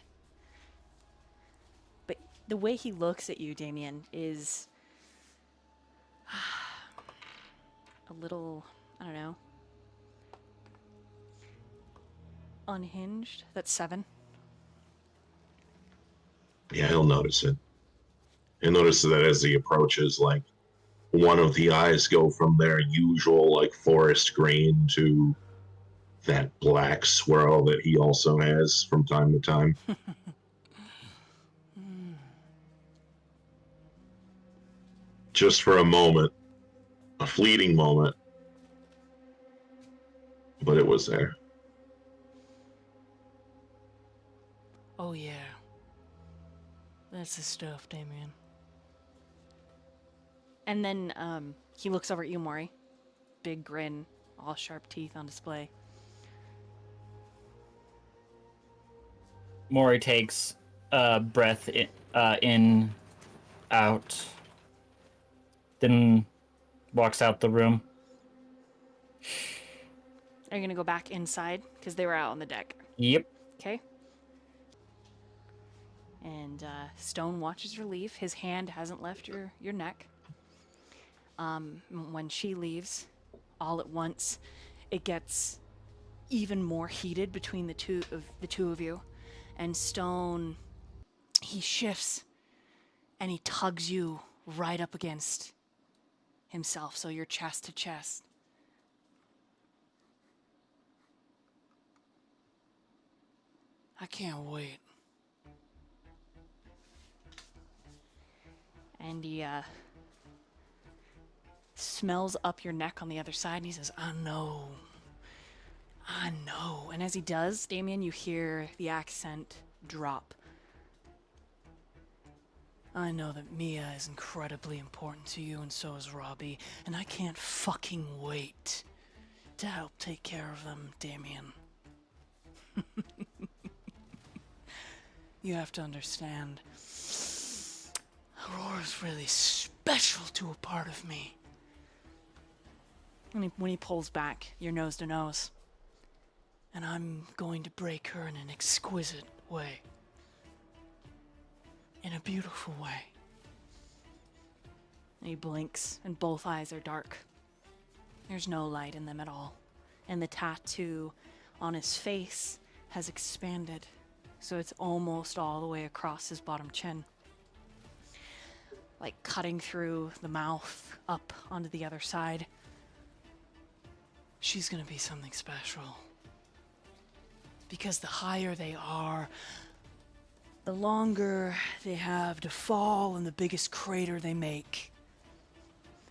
But the way he looks at you, Damien, is a little, I don't know, unhinged. That's 7.
Yeah, he'll notice it. He'll notice that as he approaches, like, one of the eyes go from their usual, like, forest green to that black swirl that he also has from time to time. Just for a moment, a fleeting moment, but it was there.
Oh yeah. That's the stuff, Damien. And then he looks over at you, Mori. Big grin, all sharp teeth on display.
Mori takes a breath in, out, then walks out the room.
Are you gonna go back inside? Because they were out on the deck.
Yep.
Okay. And Stone watches her leave. His hand hasn't left your neck. When she leaves, all at once, it gets even more heated between the two of you. And Stone, he shifts, and he tugs you right up against himself, so you're chest to chest. I can't wait. And he smells up your neck on the other side, and he says, I know. And as he does, Damien, you hear the accent drop. I know that Mia is incredibly important to you, and so is Robbie, and I can't fucking wait to help take care of them, Damien. You have to understand, Aurora's really special to a part of me. And when he pulls back, you're nose to nose. And I'm going to break her in an exquisite way. in a beautiful way. And he blinks, and both eyes are dark. There's no light in them at all. And the tattoo on his face has expanded, so it's almost all the way across his bottom chin. Like cutting through the mouth, up onto the other side. She's gonna be something special. Because the higher they are, the longer they have to fall and the biggest crater they make.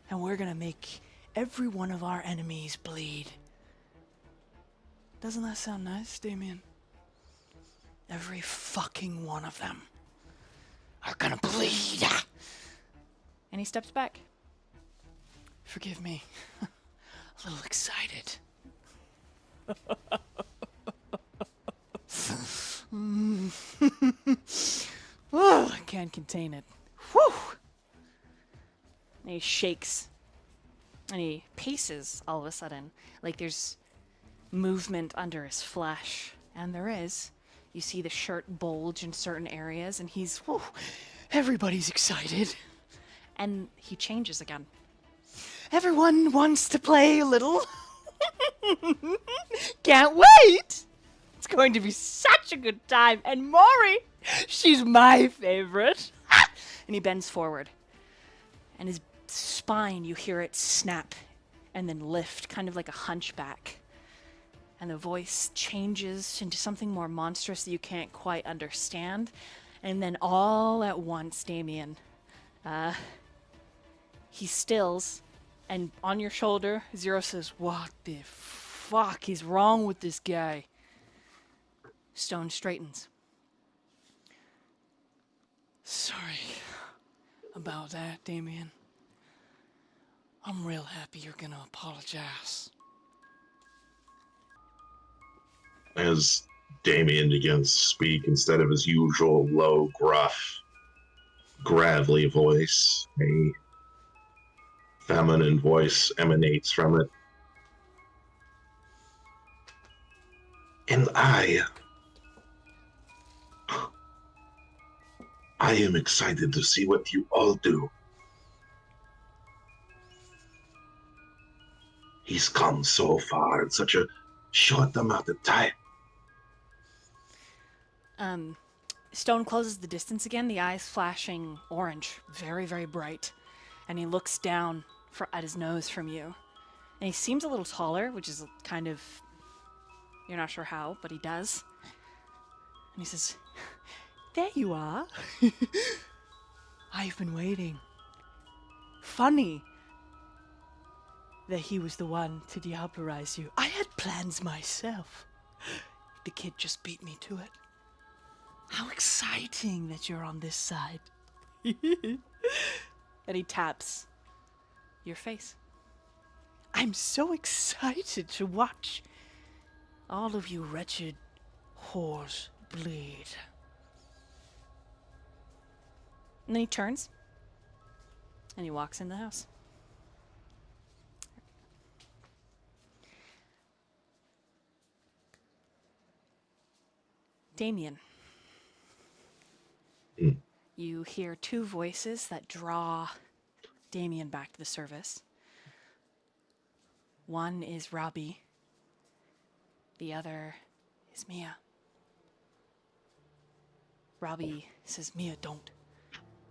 And we're gonna make every one of our enemies bleed. Doesn't that sound nice, Damien? Every fucking one of them are gonna bleed. And he steps back. Forgive me. A little excited. Oh, I can't contain it. Whew! And he shakes. And he paces all of a sudden. Like there's movement under his flesh. And there is. You see the shirt bulge in certain areas. And he's, whew, everybody's excited. And he changes again. Everyone wants to play a little. Can't wait! It's going to be such a good time. And Mori, she's my favorite. And he bends forward. And his spine, you hear it snap and then lift, kind of like a hunchback. And the voice changes into something more monstrous that you can't quite understand. And then all at once, Damien, he stills, and on your shoulder, Zero says, "What the fuck is wrong with this guy?" Stone straightens. Sorry about that, Damien. I'm real happy you're gonna apologize.
As Damien begins to speak, instead of his usual low, gruff, gravelly voice, a feminine voice emanates from it. And I am excited to see what you all do. He's come so far in such a short amount of time.
Stone closes the distance again, the eyes flashing orange, very, very bright. And he looks down at his nose from you. And he seems a little taller, which is kind of, you're not sure how, but he does. And he says, "There you are. I've been waiting. Funny that he was the one to diabolize you. I had plans myself. The kid just beat me to it. How exciting that you're on this side." And he taps your face. "I'm so excited to watch all of you wretched whores bleed." And then he turns and he walks in the house. Damien. You hear two voices that draw Damien back to the service. One is Robbie. The other is Mia. Robbie says, "Mia, don't."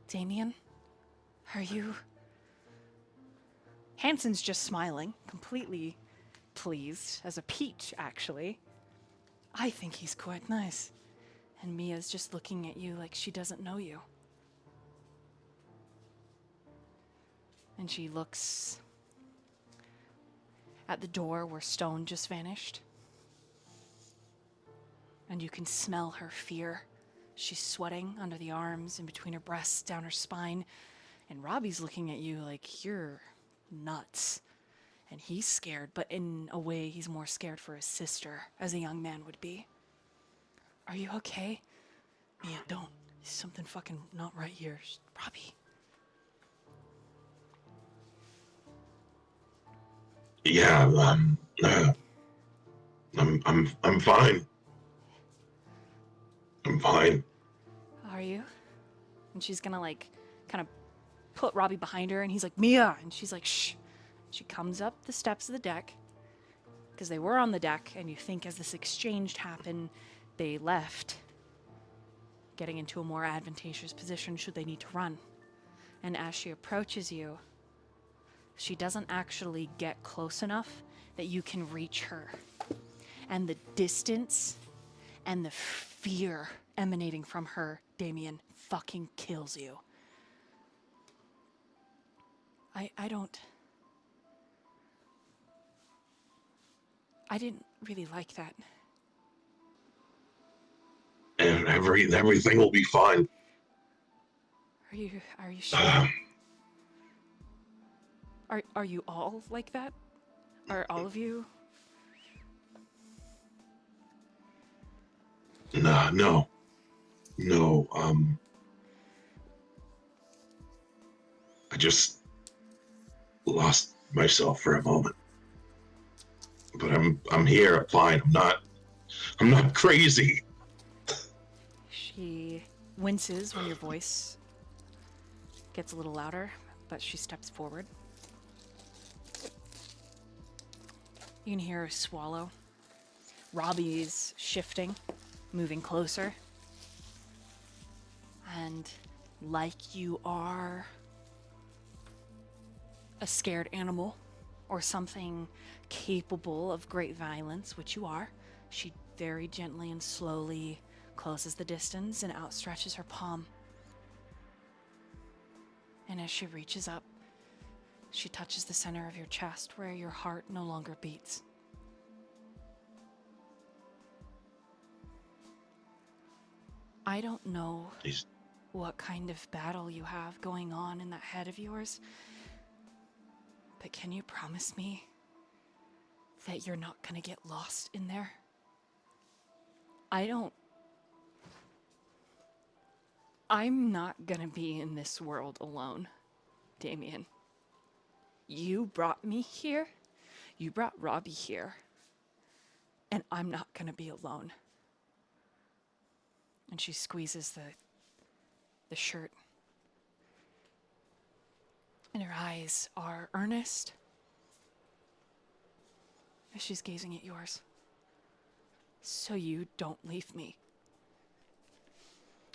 "Damien, are you..." Hanson's just smiling, completely pleased, as a peach, actually. "I think he's quite nice." And Mia's just looking at you like she doesn't know you. And she looks at the door where Stone just vanished. And you can smell her fear. She's sweating under the arms, in between her breasts, down her spine. And Robbie's looking at you like you're nuts. And he's scared, but in a way he's more scared for his sister, as a young man would be. "Are you okay?" "Mia, don't. There's something fucking not right here." "Robbie."
Yeah, I'm fine. I'm fine.
"Are you?" And she's gonna, like, kind of put Robbie behind her, and he's like, Mia! And she's like, shh. She comes up the steps of the deck, because they were on the deck, and you think as this exchange happened, they left, getting into a more advantageous position should they need to run. And as she approaches you, she doesn't actually get close enough that you can reach her. And the distance and the fear emanating from her, Damien, fucking kills you. I didn't really like that.
And everything will be fine.
Are you sure? Are you all like that? Are all of you?
No. I just lost myself for a moment. But I'm here, I'm fine. I'm not crazy.
She winces when your voice gets a little louder, but she steps forward. You can hear her swallow. Robbie's shifting, moving closer. And like you are a scared animal or something capable of great violence, which you are, she very gently and slowly closes the distance and outstretches her palm. And as she reaches up, she touches the center of your chest where your heart no longer beats. I don't know what kind of battle you have going on in that head of yours, but can you promise me that you're not gonna get lost in there? I'm not gonna be in this world alone, Damien. You brought me here, you brought Robbie here, and I'm not gonna be alone. And she squeezes the shirt. And her eyes are earnest as she's gazing at yours. So you don't leave me.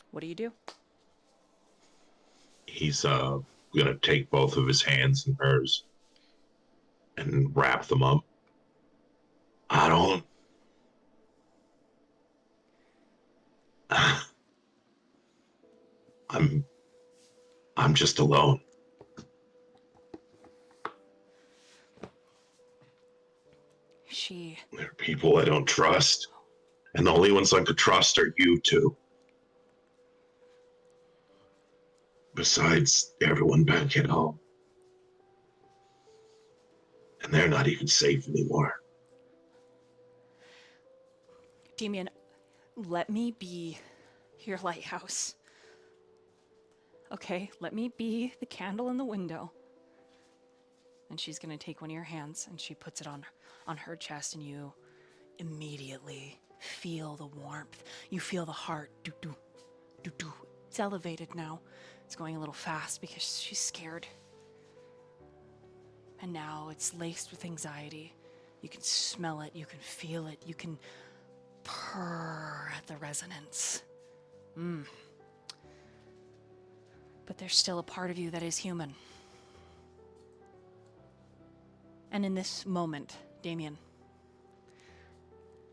What do?
He's gonna take both of his hands in hers and wrap them up. I don't. I'm just alone. There are people I don't trust, and the only ones I could trust are you two. Besides everyone back at home. And they're not even safe anymore.
Damien, let me be your lighthouse. Okay, let me be the candle in the window. And she's gonna take one of your hands and she puts it on her chest, and you immediately feel the warmth. You feel the heart. Do-do, do-do. It's elevated now. It's going a little fast because she's scared. And now it's laced with anxiety. You can smell it, you can feel it, you can purr at the resonance. But there's still a part of you that is human. And in this moment, Damien,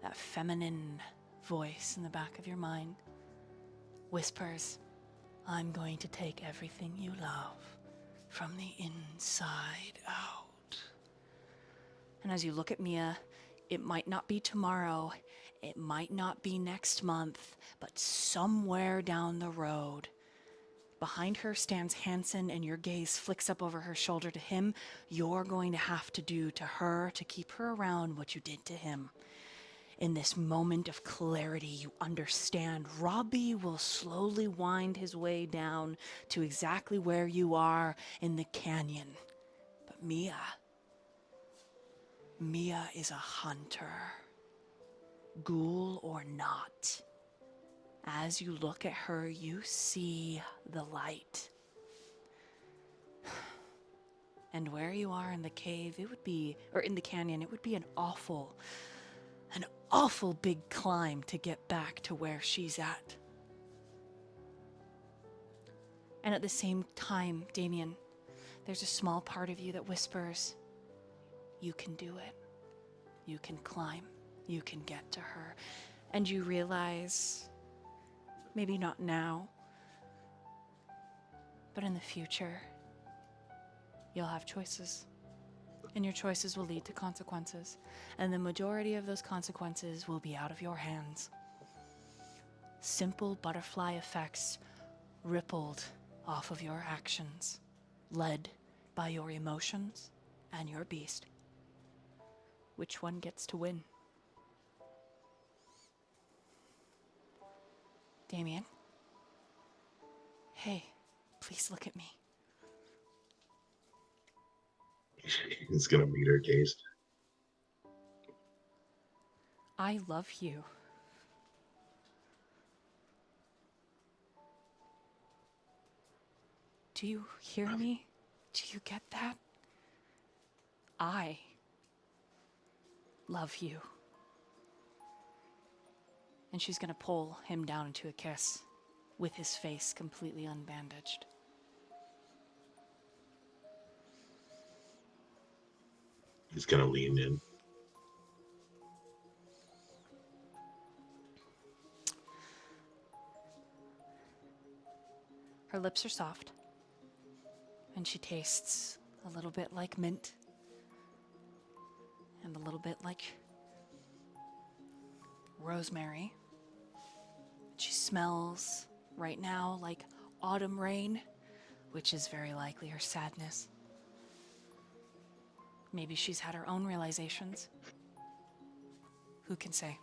that feminine voice in the back of your mind whispers, I'm going to take everything you love from the inside out. And as you look at Mia, it might not be tomorrow, it might not be next month, but somewhere down the road, behind her stands Hansen, and your gaze flicks up over her shoulder to him. You're going to have to do to her to keep her around what you did to him. In this moment of clarity, you understand Robbie will slowly wind his way down to exactly where you are in the canyon. But Mia is a hunter, ghoul or not. As you look at her, you see the light. And where you are in the cave, it would be, or in the canyon, it would be an awful big climb to get back to where she's at. And at the same time, Damien, there's a small part of you that whispers, you can do it. You can climb. You can get to her. And you realize, maybe not now, but in the future, you'll have choices. And your choices will lead to consequences. And the majority of those consequences will be out of your hands. Simple butterfly effects rippled off of your actions, led by your emotions and your beast. Which one gets to win? Damien? Hey, please look at me.
He's gonna meet her gaze.
I love you. Do you hear me? Do you get that? I love you. And she's gonna pull him down into a kiss with his face completely unbandaged.
He's gonna lean in.
Her lips are soft, and she tastes a little bit like mint, and a little bit like rosemary. She smells right now like autumn rain, which is very likely her sadness. Maybe she's had her own realizations. Who can say?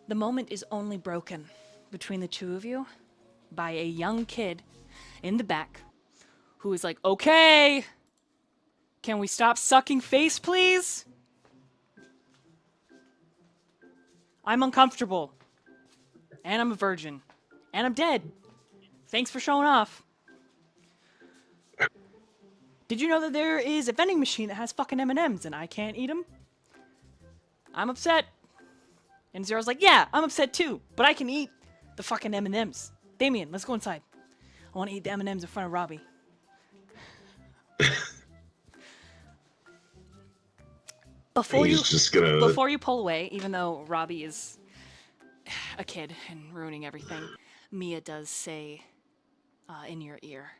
The moment is only broken between the two of you by a young kid in the back who is like, okay, can we stop sucking face, please? I'm uncomfortable. And I'm a virgin. And I'm dead. Thanks for showing off. Did you know that there is a vending machine that has fucking M&Ms and I can't eat them? I'm upset. And Zero's like, yeah, I'm upset too, but I can eat the fucking M&Ms. Damien, let's go inside. I want to eat the M&Ms in front of Robbie. Before you pull away, even though Robbie is a kid and ruining everything, Mia does say in your ear,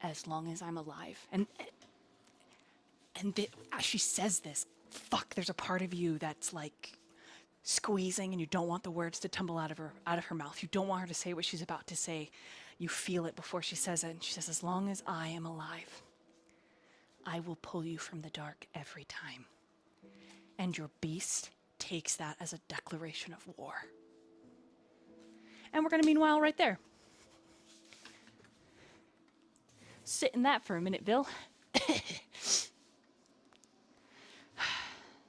as long as I'm alive. And as she says this, fuck, there's a part of you that's like squeezing and you don't want the words to tumble out of her mouth. You don't want her to say what she's about to say. You feel it before she says it. And she says, as long as I am alive, I will pull you from the dark every time. And your beast takes that as a declaration of war. And we're going to meanwhile right there. Sit in that for a minute, Bill.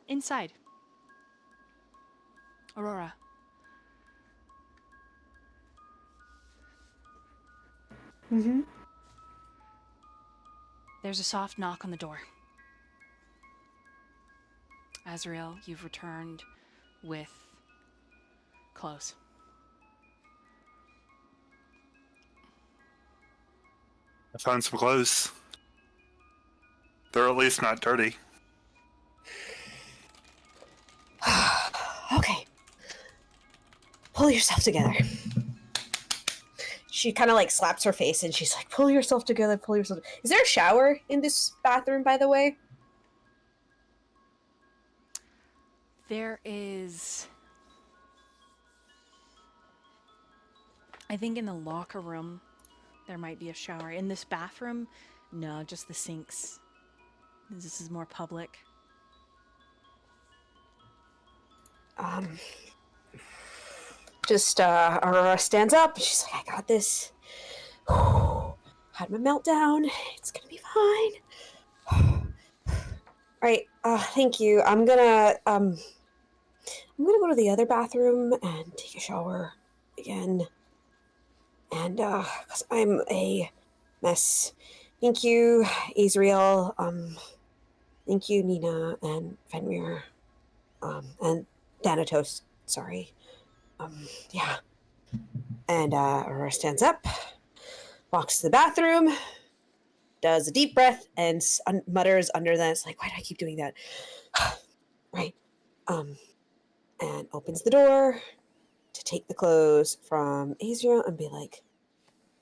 Inside. Aurora.
Mm-hmm.
There's a soft knock on the door. Azriel, you've returned with clothes.
I found some clothes. They're at least not dirty.
Okay. Pull yourself together. She kind of like slaps her face and she's like, pull yourself together, pull yourself. Is there a shower in this bathroom, by the way?
There is... I think in the locker room, there might be a shower. In this bathroom, no, just the sinks. This is more public.
Aurora stands up. She's like, I got this. Had my meltdown. It's gonna be fine. Right. Thank you. I'm gonna go to the other bathroom and take a shower again. And, 'cause I'm a mess. Thank you, Azriel. Thank you, Nina and Fenrir. And Thanatos. Sorry. Yeah. And, Aurora stands up, walks to the bathroom, does a deep breath, and mutters under that. It's like, why do I keep doing that? Right. And opens the door to take the clothes from Azriel and be like,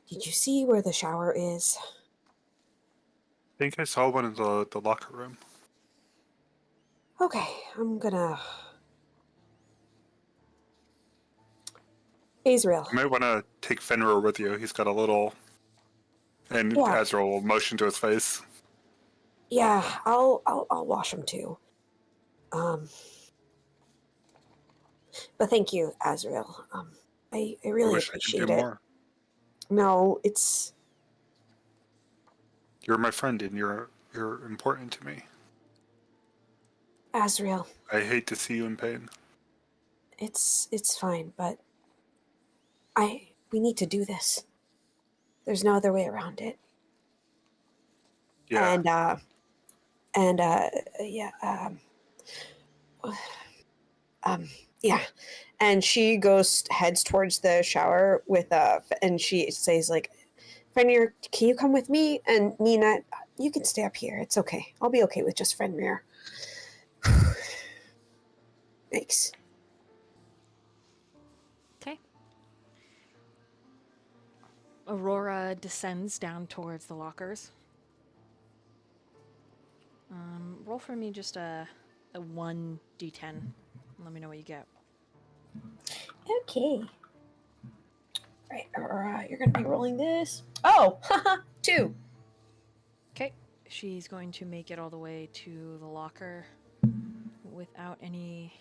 did you see where the shower is?
I think I saw one in the locker room.
Okay, I'm gonna... Azriel.
You might want to take Fenrir with you. He's got a little... And
Yeah.
Azrael will motion to his face.
Yeah, I'll wash them too. But thank you, Azriel. I
I
really
wish I could do
appreciate it.
more.
No, it's...
You're my friend, and you're important to me.
Azriel,
I hate to see you in pain.
it's fine, but we need to do this. There's no other way around it.
Yeah.
Yeah. And she heads towards the shower with and she says like, Fenrir, can you come with me? And Nina, you can stay up here. It's okay. I'll be okay with just Fenrir. Thanks.
Okay. Aurora descends down towards the lockers. Roll for me just a 1d10. Let me know what you get.
Okay. Right, Aurora, you're gonna be rolling this. Oh, haha, 2.
Okay. She's going to make it all the way to the locker without any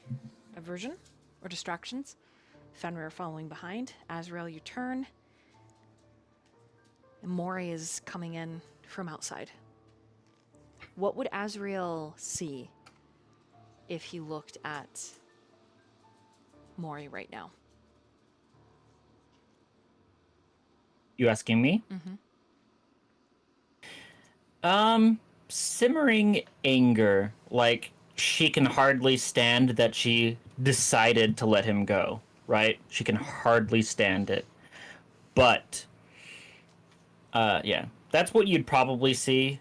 aversion or distractions. Fenrir following behind. Azriel, your turn. And Mori is coming in from outside. What would Azriel see if he looked at Mori right now?
You asking me? Simmering anger. Like, she can hardly stand that she decided to let him go, right? She can hardly stand it. But, yeah. That's what you'd probably see.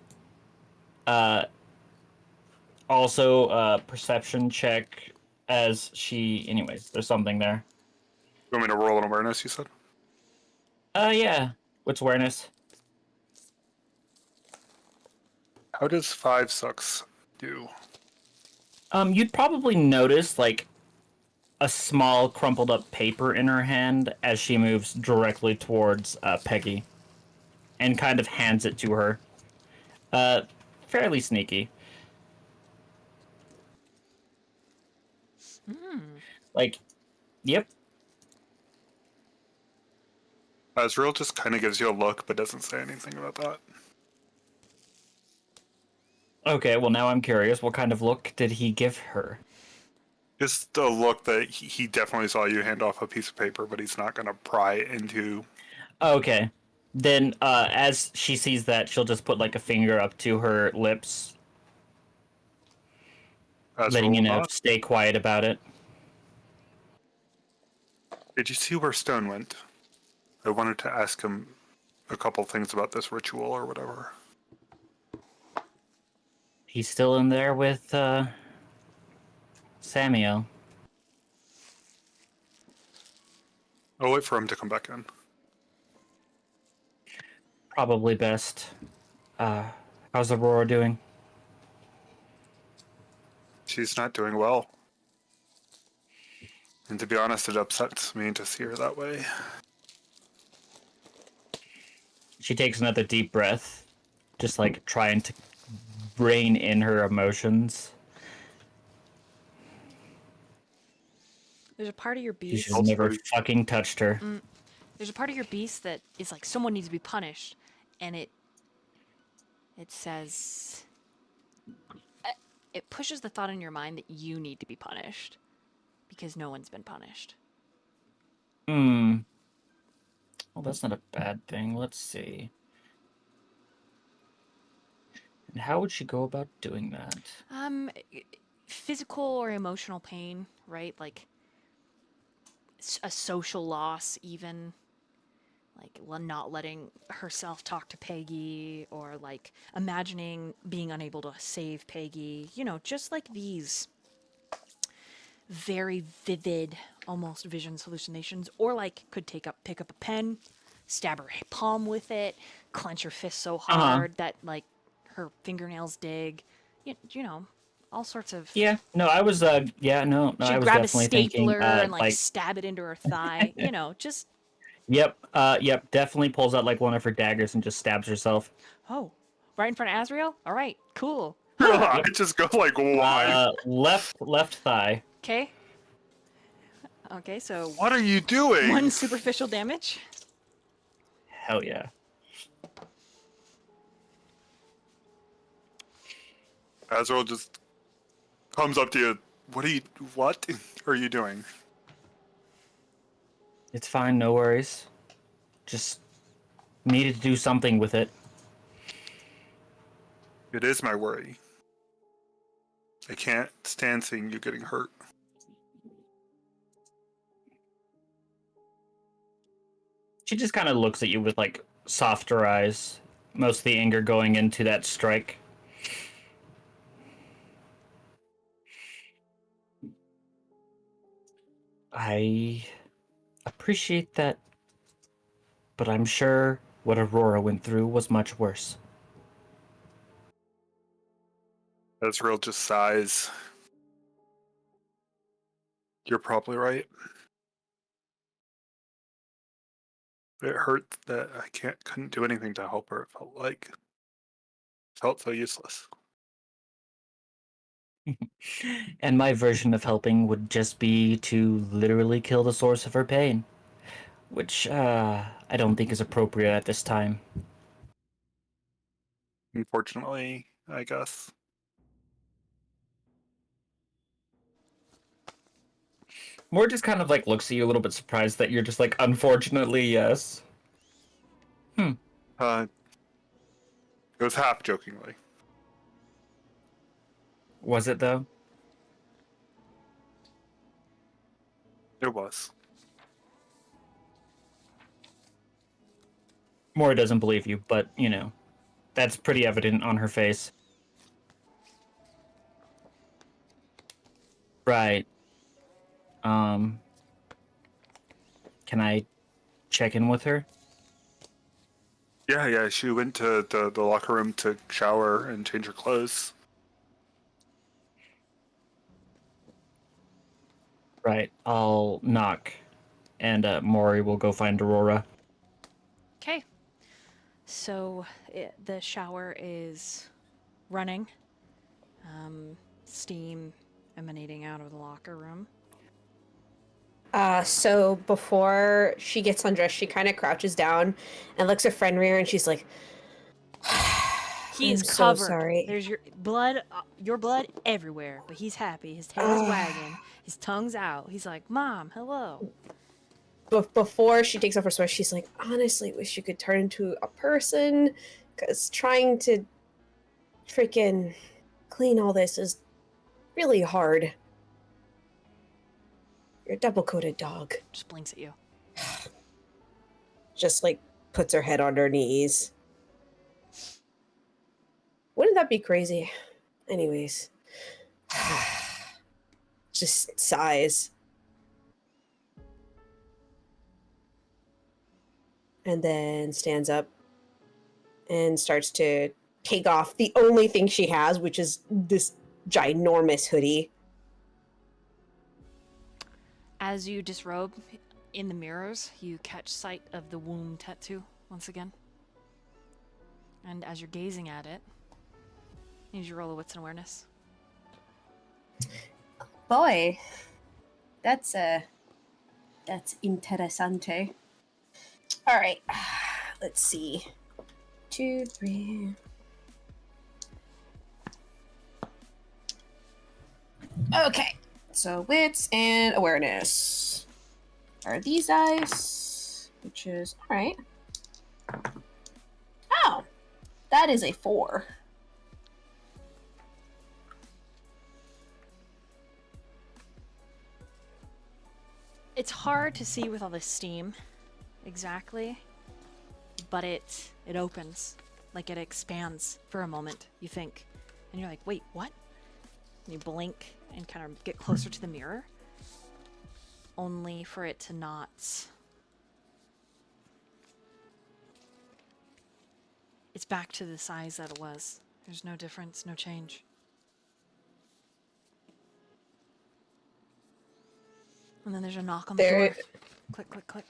Also, perception check as she... Anyways, there's something there.
You want me to roll an awareness, you said?
Yeah. What's awareness?
How does 5 sucks do?
You'd probably notice, like, a small crumpled up paper in her hand as she moves directly towards Peggy and kind of hands it to her. Fairly sneaky. Like, yep.
Azrael just kind of gives you a look, but doesn't say anything about that.
Okay, well now I'm curious. What kind of look did he give her?
Just a look that he definitely saw you hand off a piece of paper, but he's not going to pry into...
Okay. Then, as she sees that, she'll just put, like, a finger up to her lips, letting you know, stay quiet about it.
Did you see where Stone went? I wanted to ask him a couple things about this ritual or whatever.
He's still in there with, Samiel.
I'll wait for him to come back in.
Probably best. How's Aurora doing?
She's not doing well. And to be honest, it upsets me to see her that way.
She takes another deep breath, just like trying to rein in her emotions.
There's a part of your
You
beast.
should have never fucking touched her.
There's a part of your beast that is like someone needs to be punished, and it says it pushes the thought in your mind that you need to be punished because no one's been punished.
Hmm. Well, that's not a bad thing. Let's see. And how would she go about doing that?
Physical or emotional pain, right? Like a social loss, even like not letting herself talk to Peggy, or like imagining being unable to save Peggy. You know, just like these very vivid, almost visions, hallucinations, or like could pick up a pen, stab her palm with it, clench her fist so hard that like her fingernails dig. You know, all sorts of.
Yeah. No, I was. Yeah. No. No, I
She'd
was
grab a
definitely thinking.
stapler and like
Like.
stab it into her thigh. You know, just
Yep. Yep. Definitely pulls out like one of her daggers and just stabs herself.
oh, right in front of Azriel. All right, cool.
I just go like, why?
Left thigh.
Okay. Okay, so
What are you doing?
one superficial damage.
Hell yeah.
Azriel just comes up to you. What are you doing?
It's fine. No worries. Just needed to do something with it.
It is my worry. I can't stand seeing you getting hurt.
She just kind of looks at you with like softer eyes. Most of the anger going into that strike. I appreciate that, but I'm sure what Aurora went through was much worse.
Azriel just sighs. You're probably right. It hurt that I couldn't do anything to help her. It felt so useless.
And my version of helping would just be to literally kill the source of her pain, which I don't think is appropriate at this time.
Unfortunately, I guess.
Mori just kind of like looks at you a little bit surprised that you're just like, unfortunately, yes.
It was half jokingly.
Was it though?
It was.
Mori doesn't believe you, but you know, that's pretty evident on her face. Right. Can I check in with her?
Yeah. She went to the locker room to shower and change her clothes.
Right. I'll knock, and Mori will go find Aurora.
Okay. So the shower is running. Steam emanating out of the locker room.
So before she gets undressed, she kind of crouches down and looks at Fenrir, and she's like,
He is
I'm so
covered.
sorry.
There's your blood everywhere, but he's happy. His tail's wagging. His tongue's out. He's like, Mom, hello.
But before she takes off her sweater, she's like, honestly, wish you could turn into a person, because trying to freaking clean all this is really hard. You're a double-coated dog.
Just blinks at you.
Just, like, puts her head on her knees. Wouldn't that be crazy? Anyways. Just sighs. And then stands up and starts to take off the only thing she has, which is this ginormous hoodie.
As you disrobe in the mirrors, you catch sight of the wound tattoo once again. And as you're gazing at it, you need to roll a wits and awareness.
Boy, that's interessante. All right, let's see. 2, 3. Okay. So wits and awareness are these dice, which is all right. Oh, that is a 4.
It's hard to see with all this steam, exactly, but it opens, like it expands for a moment. You think, and you're like, wait, what? And you blink and kind of get closer to the mirror, only for it to not. It's back to the size that it was. There's no difference, no change. And then there's a knock on the
There-
door. Click, click, click.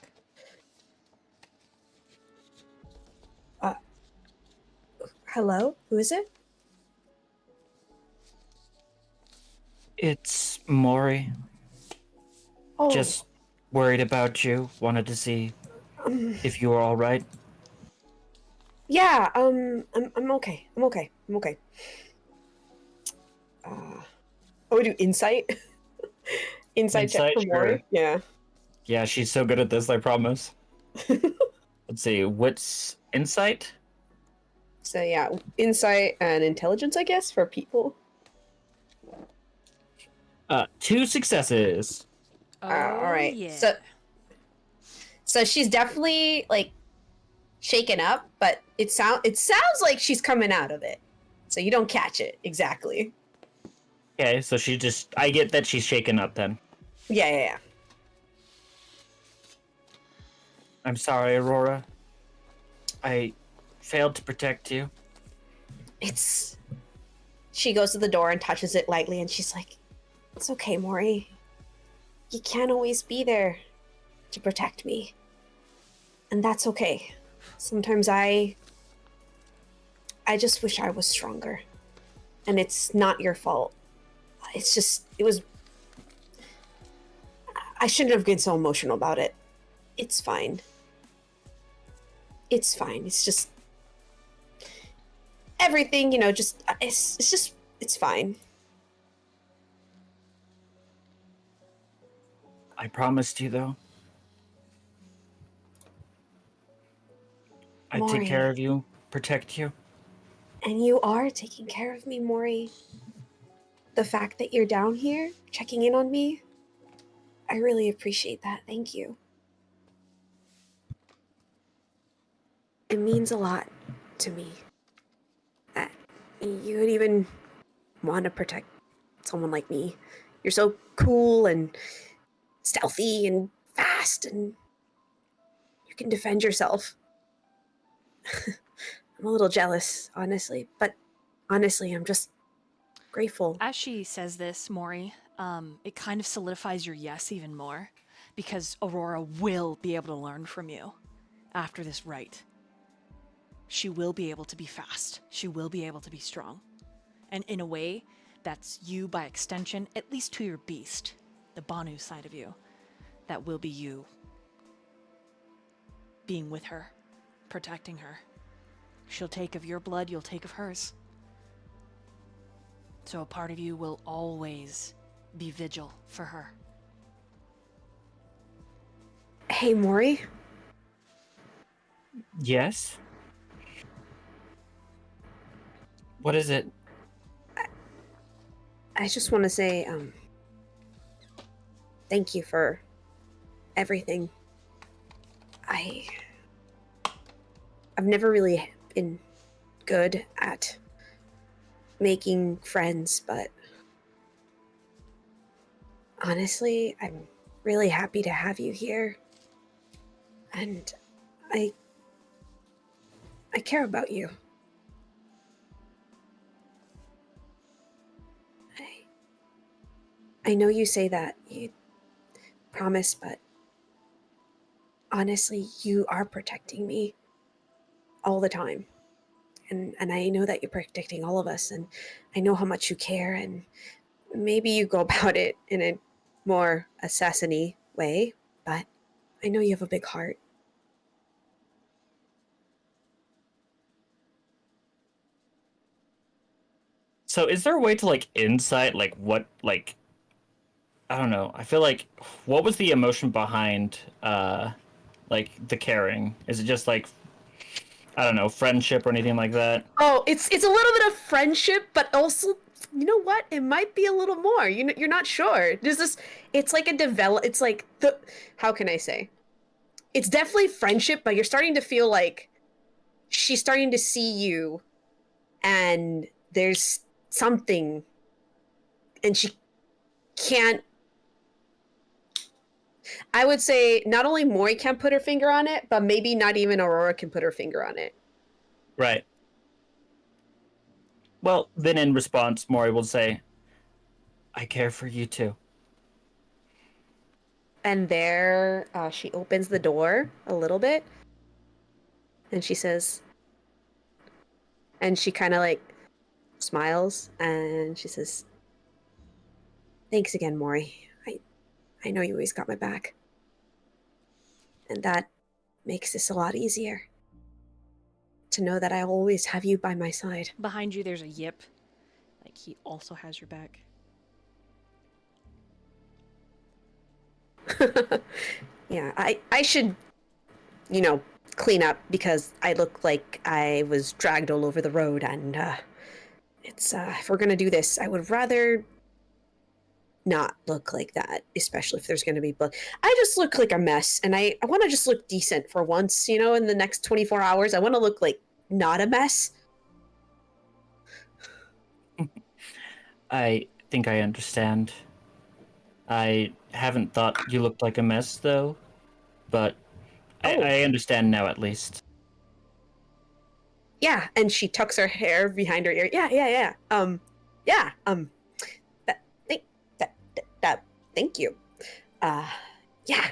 Hello? Who is it?
It's Mori.
Oh,
Just worried about you. Wanted to see if you were all right.
yeah. I'm okay. I'm okay. I'm okay. I would do insight. Insight check
Insight,
for Mori.
sure.
Yeah.
Yeah, she's so good at this, I promise. Let's see, what's insight?
So yeah, insight and intelligence, I guess, for people.
2 successes.
Oh,
all right.
yeah.
So she's definitely like shaken up, but it sounds like she's coming out of it. So you don't catch it exactly.
Okay, so I get that she's shaken up then.
Yeah.
I'm sorry, Aurora. I failed to protect you.
She goes to the door and touches it lightly, and she's like, "It's okay, Mori. You can't always be there to protect me. And that's okay. Sometimes I just wish I was stronger. And it's not your fault. I shouldn't have been so emotional about it. It's fine. It's fine. It's just everything, it's fine."
I promised you, though. I'd
Mori.
take care of you, protect you.
And you are taking care of me, Mori. The fact that you're down here, checking in on me, I really appreciate that. Thank you. It means a lot to me that you would even want to protect someone like me. You're so cool and stealthy and fast, and you can defend yourself. I'm a little jealous, honestly, but honestly, I'm just grateful.
As she says this, Mori, it kind of solidifies your yes even more, because Aurora will be able to learn from you after this rite. She will be able to be fast. She will be able to be strong. And in a way, that's you by extension, at least to your beast, the Banu side of you. That will be you being with her, protecting her. She'll take of your blood, you'll take of hers. So a part of you will always be vigil for her.
Hey, Mori.
Yes? What is it?
I just want to say, thank you for everything. I've never really been good at making friends, but honestly, I'm really happy to have you here. And I care about you. I know you say that you promise, but honestly, you are protecting me all the time. And I know that you're protecting all of us, and I know how much you care, and maybe you go about it in a more assassin-y way, but I know you have a big heart.
So is there a way to, like, insight, like, what, like, I don't know. I feel like, what was the emotion behind, like, the caring? Is it just like, I don't know, friendship or anything like that?
Oh, it's a little bit of friendship, but also, you know what? It might be a little more. You're not sure. There's this. It's like a develop. It's like the. How can I say? It's definitely friendship, but you're starting to feel like she's starting to see you, and there's something, and she can't. I would say not only Mori can't put her finger on it, but maybe not even Aurora can put her finger on it.
Right. Well, then in response, Mori will say, I care for you too.
And there, she opens the door a little bit, and she says, and she kind of like smiles, and she says, "Thanks again, Mori. I know you always got my back, and that makes this a lot easier. To know that I always have you by my side."
Behind you, there's a yip. Like, he also has your back.
Yeah, I should, clean up because I look like I was dragged all over the road, and it's if we're gonna do this, I would rather not look like that, especially if there's gonna be blood. I just look like a mess, and I want to just look decent for once, in the next 24 hours. I want to look like not a mess.
I think I understand. I haven't thought you looked like a mess, though, but
Oh.
I understand now at least.
Yeah, and she tucks her hair behind her ear. Yeah. Yeah. Thank you. Yeah.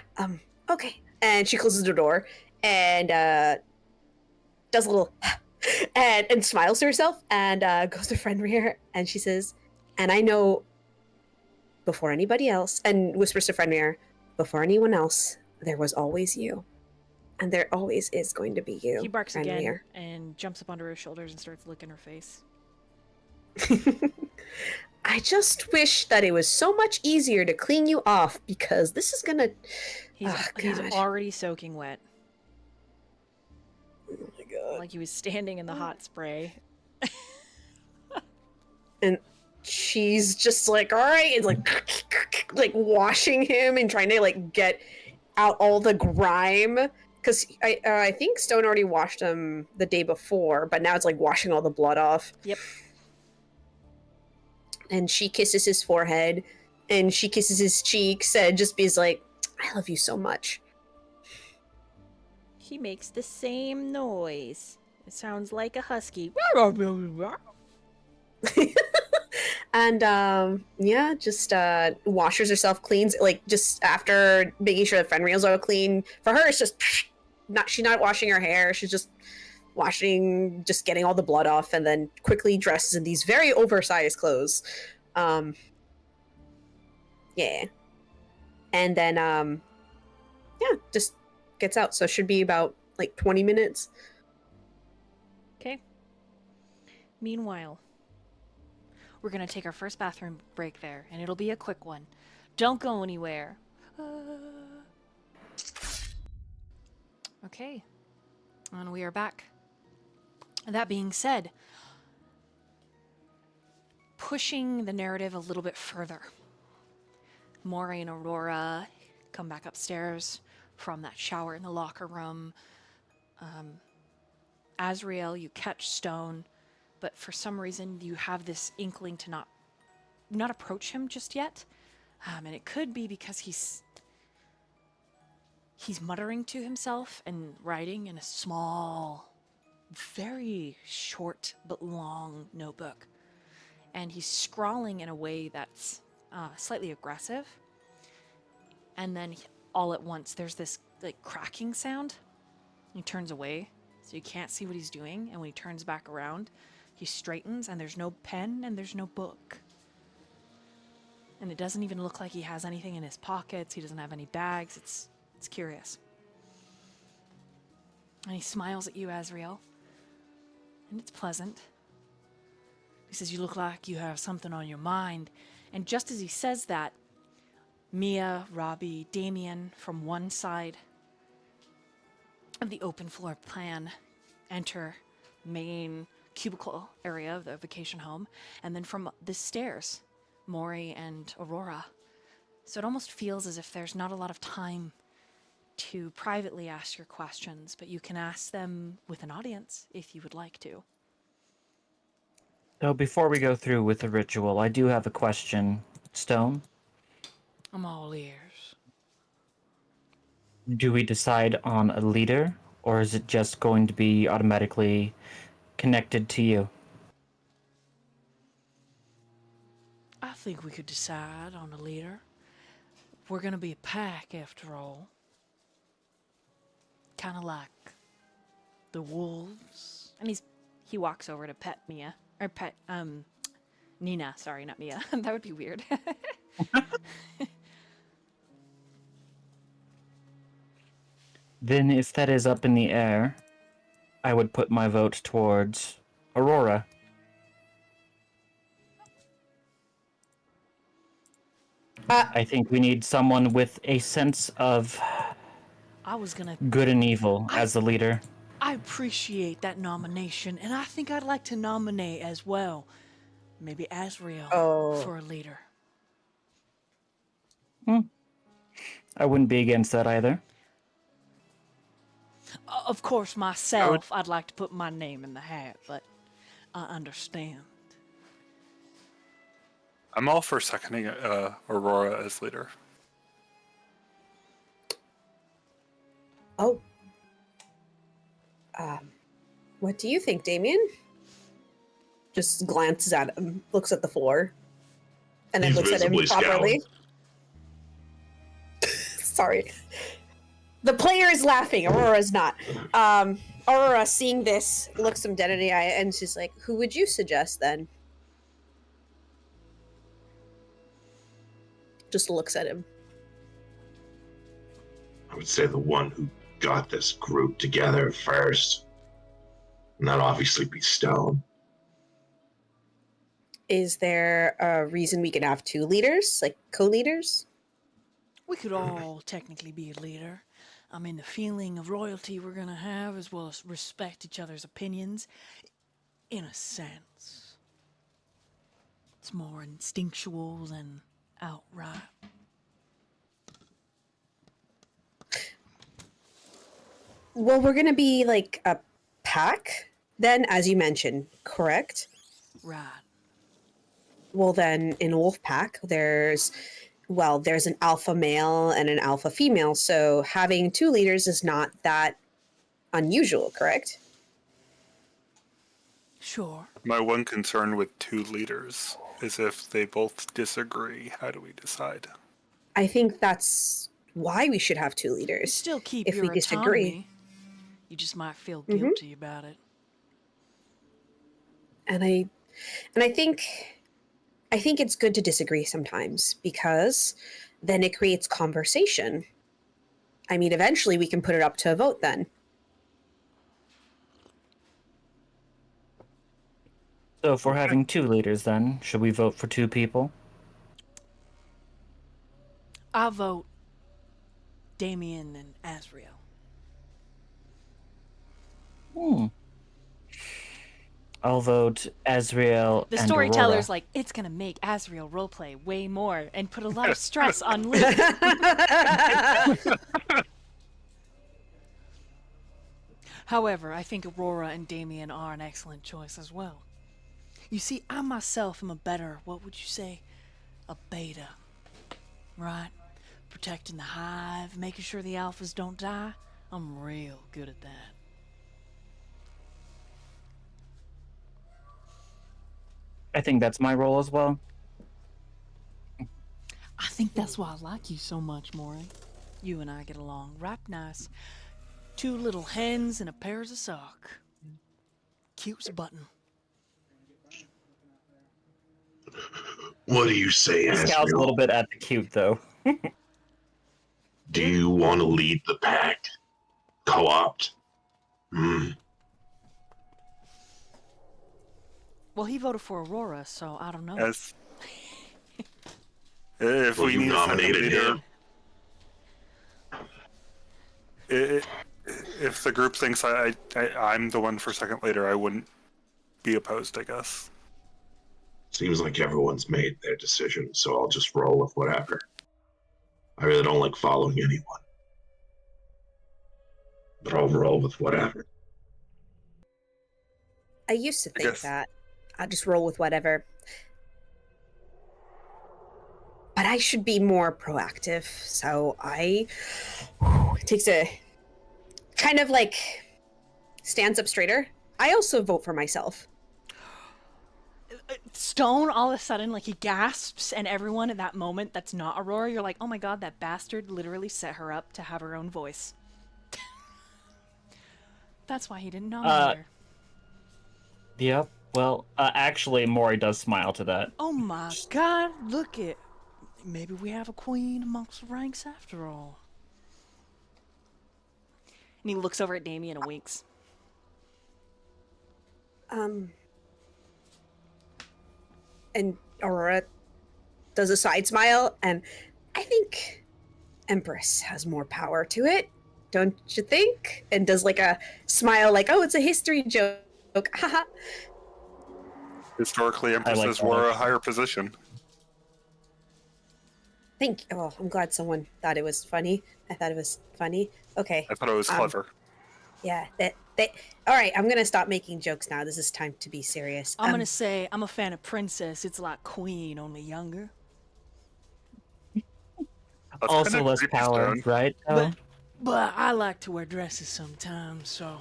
Okay. And she closes the door and does a little and smiles to herself and goes to Fenrir and she says, "And I know before anybody else," and whispers to Fenrir, "Before anyone else, there was always you, and there always is going to be you."
He barks again
Fenrir.
and jumps up onto her shoulders and starts licking her face.
I just wish that it was so much easier to clean you off because this is gonna.
He's
God.
already soaking wet.
Oh my god.
Like he was standing in the hot spray.
And she's just like, all right, and like washing him and trying to like get out all the grime because I think Stone already washed him the day before, but now it's like washing all the blood off.
Yep.
And she kisses his forehead and she kisses his cheeks and just be like, "I love you so much."
He makes the same noise. It sounds like a husky.
And yeah, just washes herself, cleans, like just after making sure the Fenrir's all clean. For her, it's just she's not washing her hair. She's just washing, just getting all the blood off, and then quickly dresses in these very oversized clothes. Yeah, and then yeah, just gets out. So it should be about like 20 minutes.
Okay. Meanwhile, we're gonna take our first bathroom break there, and it'll be a quick one. Don't go anywhere. Okay. And we are back. That being said, pushing the narrative a little bit further. Mori and Aurora come back upstairs from that shower in the locker room. Azriel, you catch Stone, but for some reason you have this inkling to not approach him just yet. And it could be because he's muttering to himself and writing in a small, very short but long notebook. And he's scrawling in a way that's slightly aggressive. And then all at once there's this like cracking sound. He turns away, so you can't see what he's doing. And when he turns back around, he straightens and there's no pen and there's no book. And it doesn't even look like he has anything in his pockets. He doesn't have any bags. It's curious. And he smiles at you, Azriel. And it's pleasant. He says, "You look like you have something on your mind." And just as he says that, Mia, Robbie, Damien from one side of the open floor plan enter main cubicle area of the vacation home, and then from the stairs, Mori and Aurora. So it almost feels as if there's not a lot of time to privately ask your questions, but you can ask them with an audience if you would like to.
So before we go through with the ritual, I do have a question, Stone.
I'm all ears.
Do we decide on a leader, or is it just going to be automatically connected to you?
I think we could decide on a leader. We're gonna be a pack after all. Kind of like the wolves. And he walks over to pet Mia. Or pet, Nina. Sorry, not Mia. That would be weird.
Then if that is up in the air, I would put my vote towards Aurora. I think we need someone with a sense of
I was gonna...
good and evil as the leader.
I appreciate that nomination, and I think I'd like to nominate as well. Maybe Azriel for a leader.
I wouldn't be against that either.
Of course, myself, I'd like to put my name in the hat, but I understand.
I'm all for seconding Aurora as leader.
Oh. What do you think, Damien? Just glances at him, looks at the floor, and then
He's
looks at him
visibly
properly. Sorry. The player is laughing, Aurora's not. Aurora, seeing this, looks him dead in the eye, and she's like, who would you suggest then? Just looks at him.
I would say the one who got this group together first. And that'd obviously be Stone.
Is there a reason we could have two leaders, like co-leaders?
We could all technically be a leader. I mean, the feeling of loyalty we're gonna have, as well as respect each other's opinions, in a sense. It's more instinctual than outright.
Well, we're gonna be like a pack, then, as you mentioned, correct?
Right.
Well, then, in a wolf pack, there's an alpha male and an alpha female, so having two leaders is not that unusual, correct?
Sure.
My one concern with two leaders is if they both disagree, how do we decide?
I think that's why we should have two leaders.
Still keep
if
your
we disagree.
autonomy. You just might feel guilty about it.
And I think it's good to disagree sometimes, because then it creates conversation. I mean, eventually we can put it up to a vote then.
So if we're having two leaders then, should we vote for two people?
I vote Damien and Azriel.
I'll vote Azriel
The
and
storyteller's
Aurora.
like, it's gonna make Azriel roleplay way more and put a lot of stress on Lee. However, I think Aurora and Damien are an excellent choice as well. You see, I myself am a better, what would you say, a beta, right? Protecting the hive, making sure the alphas don't die. I'm real good at that.
I think that's my role as well.
I think that's why I like you so much, Mori. You and I get along right nice. Two little hens and a pairs of sock. Cute's button.
What do you say,
He scowls a
Azriel?
little bit at the cute though.
Do you want to lead the pack? Co-opt?
Well, he voted for Aurora, so I don't know.
As If
Well,
we
you
need a second
nominated
leader,
him.
if the group thinks I'm the one for second leader, I wouldn't be opposed, I guess.
Seems like everyone's made their decision, so I'll just roll with whatever. I really don't like following anyone. But I'll roll with whatever.
I used to think
guess.
that. I'll just roll with whatever. But I should be more proactive. So it takes a kind of like stands up straighter. I also vote for myself.
Stone, all of a sudden, like, he gasps, and everyone at that moment that's not Aurora, you're like, oh my god, that bastard literally set her up to have her own voice. That's why he didn't nominate her.
Yep. Well, actually, Mori does smile to that.
Oh my god, look it. Maybe we have a queen amongst the ranks after all. And he looks over at Damien and winks.
And Aurora does a side smile, and I think Empress has more power to it, don't you think? And does like a smile, like, oh, it's a history joke. Haha.
Historically, empresses
that.
were a higher position.
I'm glad someone thought it was funny. I thought it was funny. Okay.
I thought it was clever.
Yeah. All right. I'm gonna stop making jokes now. This is time to be serious.
I'm gonna say I'm a fan of Princess. It's like Queen, only younger.
That's
Also
kinda
less
creepy,
power,
Stone.
right?
But I like to wear dresses sometimes, so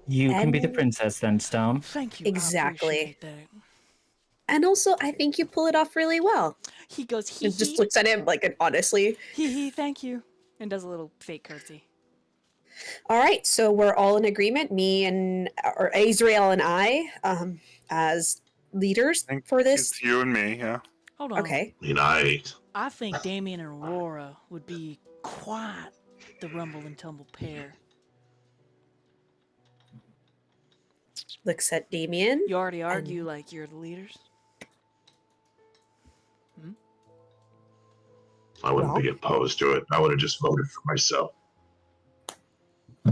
You can be the
And-
princess then, Stone.
thank you.
Exactly.
I appreciate that.
And also, I think you pull it off really well.
He goes, hee
And just
hee,
looks at him like, honestly.
hee hee, thank you, and does a little fake curtsy.
All right. So we're all in agreement. Me and or Azriel and I, as leaders
I think
for this.
It's you and me, yeah.
Hold on.
Okay.
I think Damien and Aurora would be quite the rumble and tumble pair.
Looks at Damien.
You already argue like you're the leaders.
I wouldn't be opposed to it. I would have just voted for myself.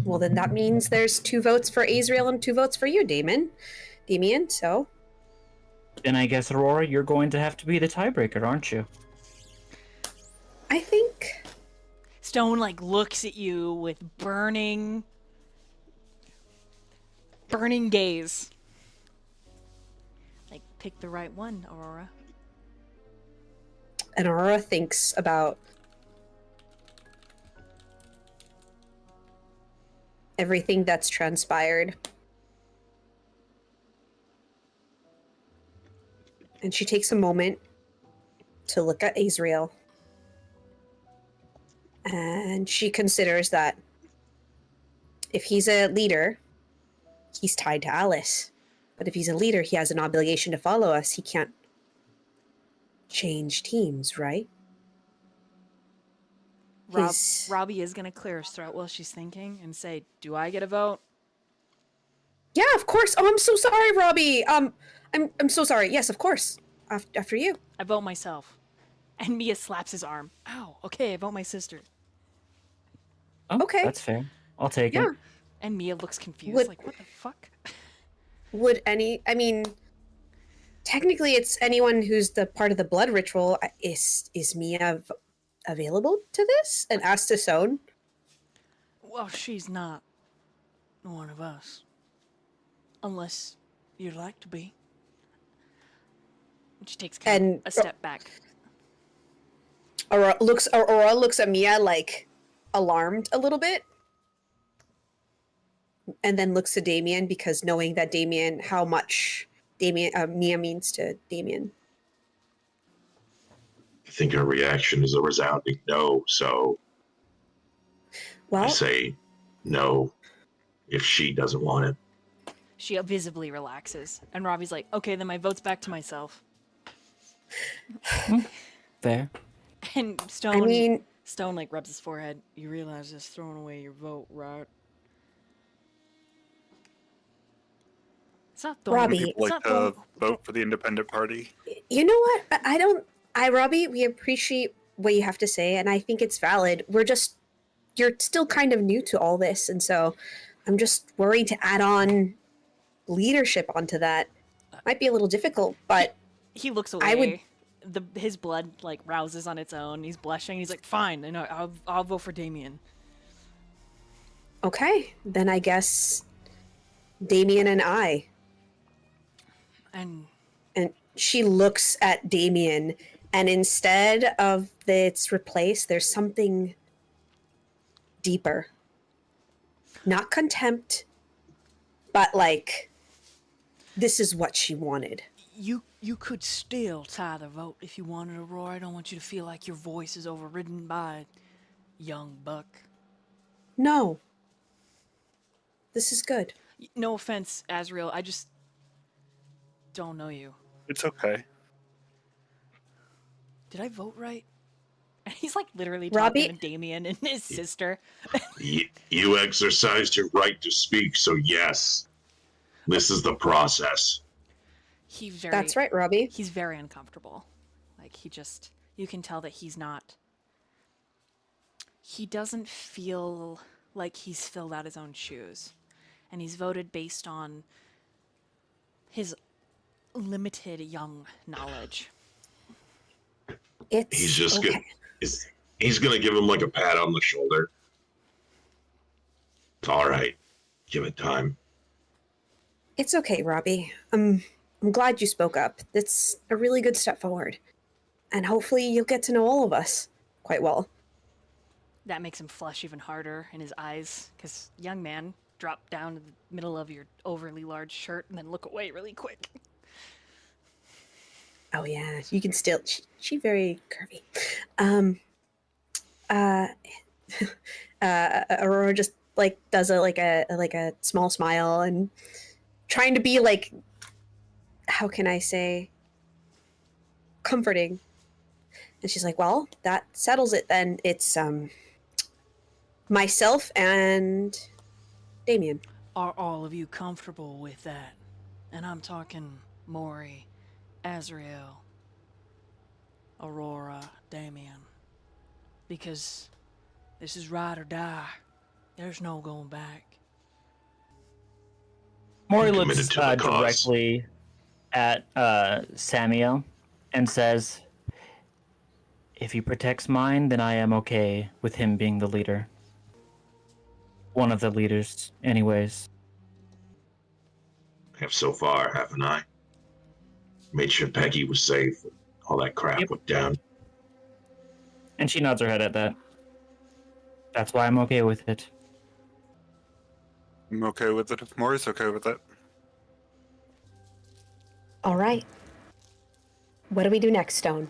Well, then that means there's 2 votes for Azriel and 2 votes for you, Damien. So
Then I guess, Aurora, you're going to have to be the tiebreaker, aren't you?
I think
Stone like looks at you with burning gaze. Like, pick the right one, Aurora.
and Aurora thinks about everything that's transpired. And she takes a moment to look at Azriel. And she considers that if he's a leader, he's tied to Alice. But if he's a leader, he has an obligation to follow us. He can't change teams, right? His-
Robbie is gonna clear his throat while she's thinking and say, "Do I get a vote?"
Yeah, of course. Oh, I'm so sorry, Robbie. I'm so sorry. Yes, of course. After you.
I vote myself. And Mia slaps his arm. Ow. Okay, I vote my sister.
Oh,
Okay.
That's fair. I'll take
Yeah.
it.
And Mia looks confused,
Would-
like, what the fuck?
Technically it's anyone who's the part of the blood ritual. Is Mia available to this? And asked to Stone.
Well, she's not one of us. Unless you'd like to be. And she takes kind of a step back.
Aurora looks at Mia like alarmed a little bit. And then looks to Damien because knowing that how much Mia means to Damien.
I think her reaction is a resounding no, so I
Well,
say no if she doesn't want it.
She visibly relaxes. And Robbie's like, okay, then my vote's back to myself.
Fair.
And Stone,
Stone
like, rubs his forehead. You realize just throwing away your vote, right? It's not throwing.
Robbie,
People
It's
like
not
to vote for the independent party.
you know what? I don't. Robbie, we appreciate what you have to say, and I think it's valid. You're still kind of new to all this, and so I'm just worried to add on leadership onto that. Might be a little difficult, but
He looks
I would.
away. His blood like rouses on its own. He's blushing. He's like, "Fine, you know, I'll vote for Damien."
Okay, then I guess Damien and I.
And
And she looks at Damien, and instead of it's replaced, there's something deeper. Not contempt, but like, this is what she wanted.
you could still tie the vote if you wanted, Aurora. I don't want you to feel like your voice is overridden by young buck.
No. This is good.
No offense, Azriel. I just don't know you.
It's okay.
Did I vote right? And he's like literally
Robbie?
talking to Damien and his sister.
You exercised your right to speak, so yes. This is the process.
That's right, Robbie.
He's very uncomfortable. Like you can tell that he doesn't feel like he's filled out his own shoes. And he's voted based on his limited young knowledge.
It's
He's just
okay.
gonna he's gonna give him like a pat on the shoulder. It's all right. Give it time.
It's okay, Robbie. I'm glad you spoke up. It's a really good step forward. And hopefully you'll get to know all of us quite well.
That makes him flush even harder in his eyes, because young man, drop down to the middle of your overly large shirt and then look away really quick.
Oh yeah, you can still. She very curvy. Aurora just like does a small smile and trying to be like, how can I say, comforting. And she's like, well, that settles it then. It's myself and Damien.
Are all of you comfortable with that? And I'm talking Mori, Azriel, Aurora, Damien. Because this is ride or die. There's no going back.
Mori
I'm committed
looks
to the cause.
directly at Samiel and says, if he protects mine, then I am okay with him being the leader. One of the leaders, anyways.
Have so far, haven't I? Made sure Peggy was safe. All that crap
Yep.
went down.
And she nods her head at that. That's why I'm okay with it.
I'm okay with it if Mori's okay with it.
All right. What do we do next, Stone?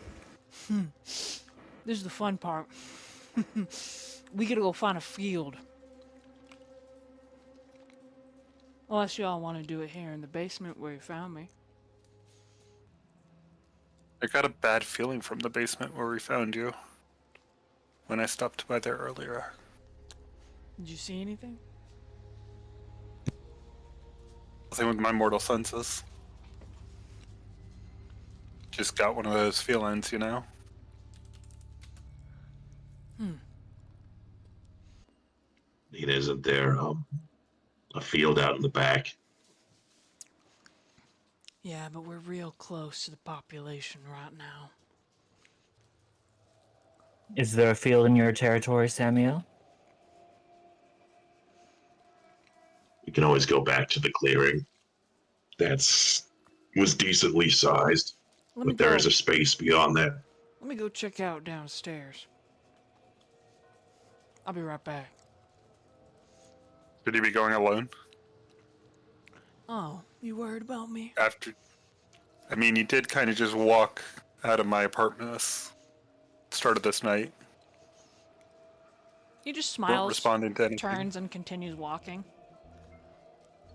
This is the fun part. We gotta go find a field. Unless y'all want to do it here in the basement where you found me.
I got a bad feeling from the basement where we found you. When I stopped by there earlier.
Did you see anything?
Nothing with my mortal senses. Just got one of those feelings, you know?
It isn't there. A field out in the back.
Yeah, but we're real close to the population right now.
Is there a field in your territory, Samiel?
We can always go back to the clearing. Was decently sized, but there is a space beyond that.
Let me go check out downstairs. I'll be right back.
Should he be going alone?
Oh, you worried about me?
I mean, you did kind of just walk out of my apartment this start of this night.
He just
Not
smiles,
responding to anything.
turns, and continues walking.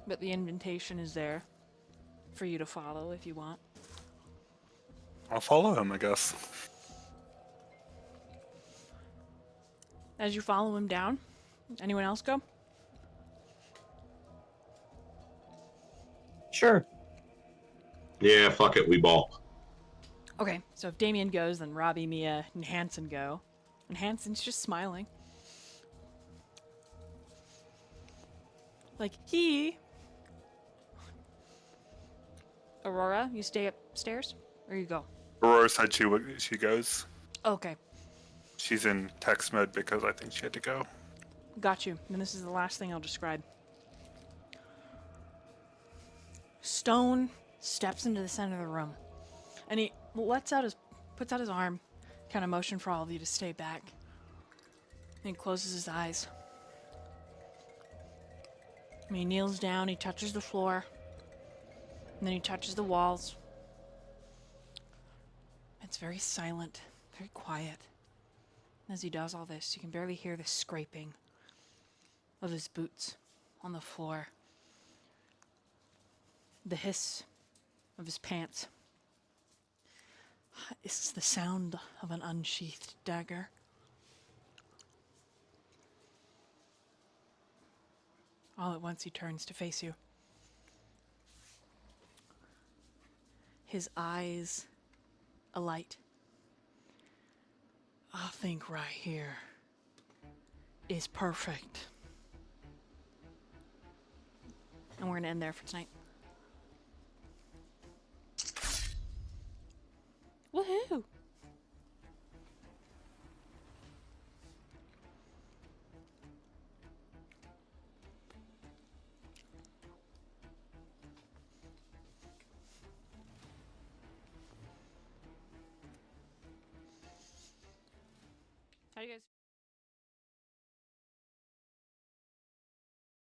But the invitation is there for you to follow if you want.
I'll follow him, I guess.
As you follow him down, anyone else go?
Sure.
Yeah, fuck it, we ball.
Okay, so if Damien goes, then Robbie, Mia, and Hanson go. And Hanson's just smiling. Like, Aurora, you stay upstairs? Or you go?
Aurora said she goes.
Okay,
She's in text mode because I think she had to go.
got you. And this is the last thing I'll describe. Stone steps into the center of the room. And he puts out his arm, kind of motion for all of you to stay back. And he closes his eyes. And he kneels down, he touches the floor, and then he touches the walls. It's very silent, very quiet. As he does all this, you can barely hear the scraping of his boots on the floor, the hiss of his pants. It's the sound of an unsheathed dagger. All at once he turns to face you. His eyes alight. I think right here is perfect. And we're going to end there for tonight. Woohoo! How do you guys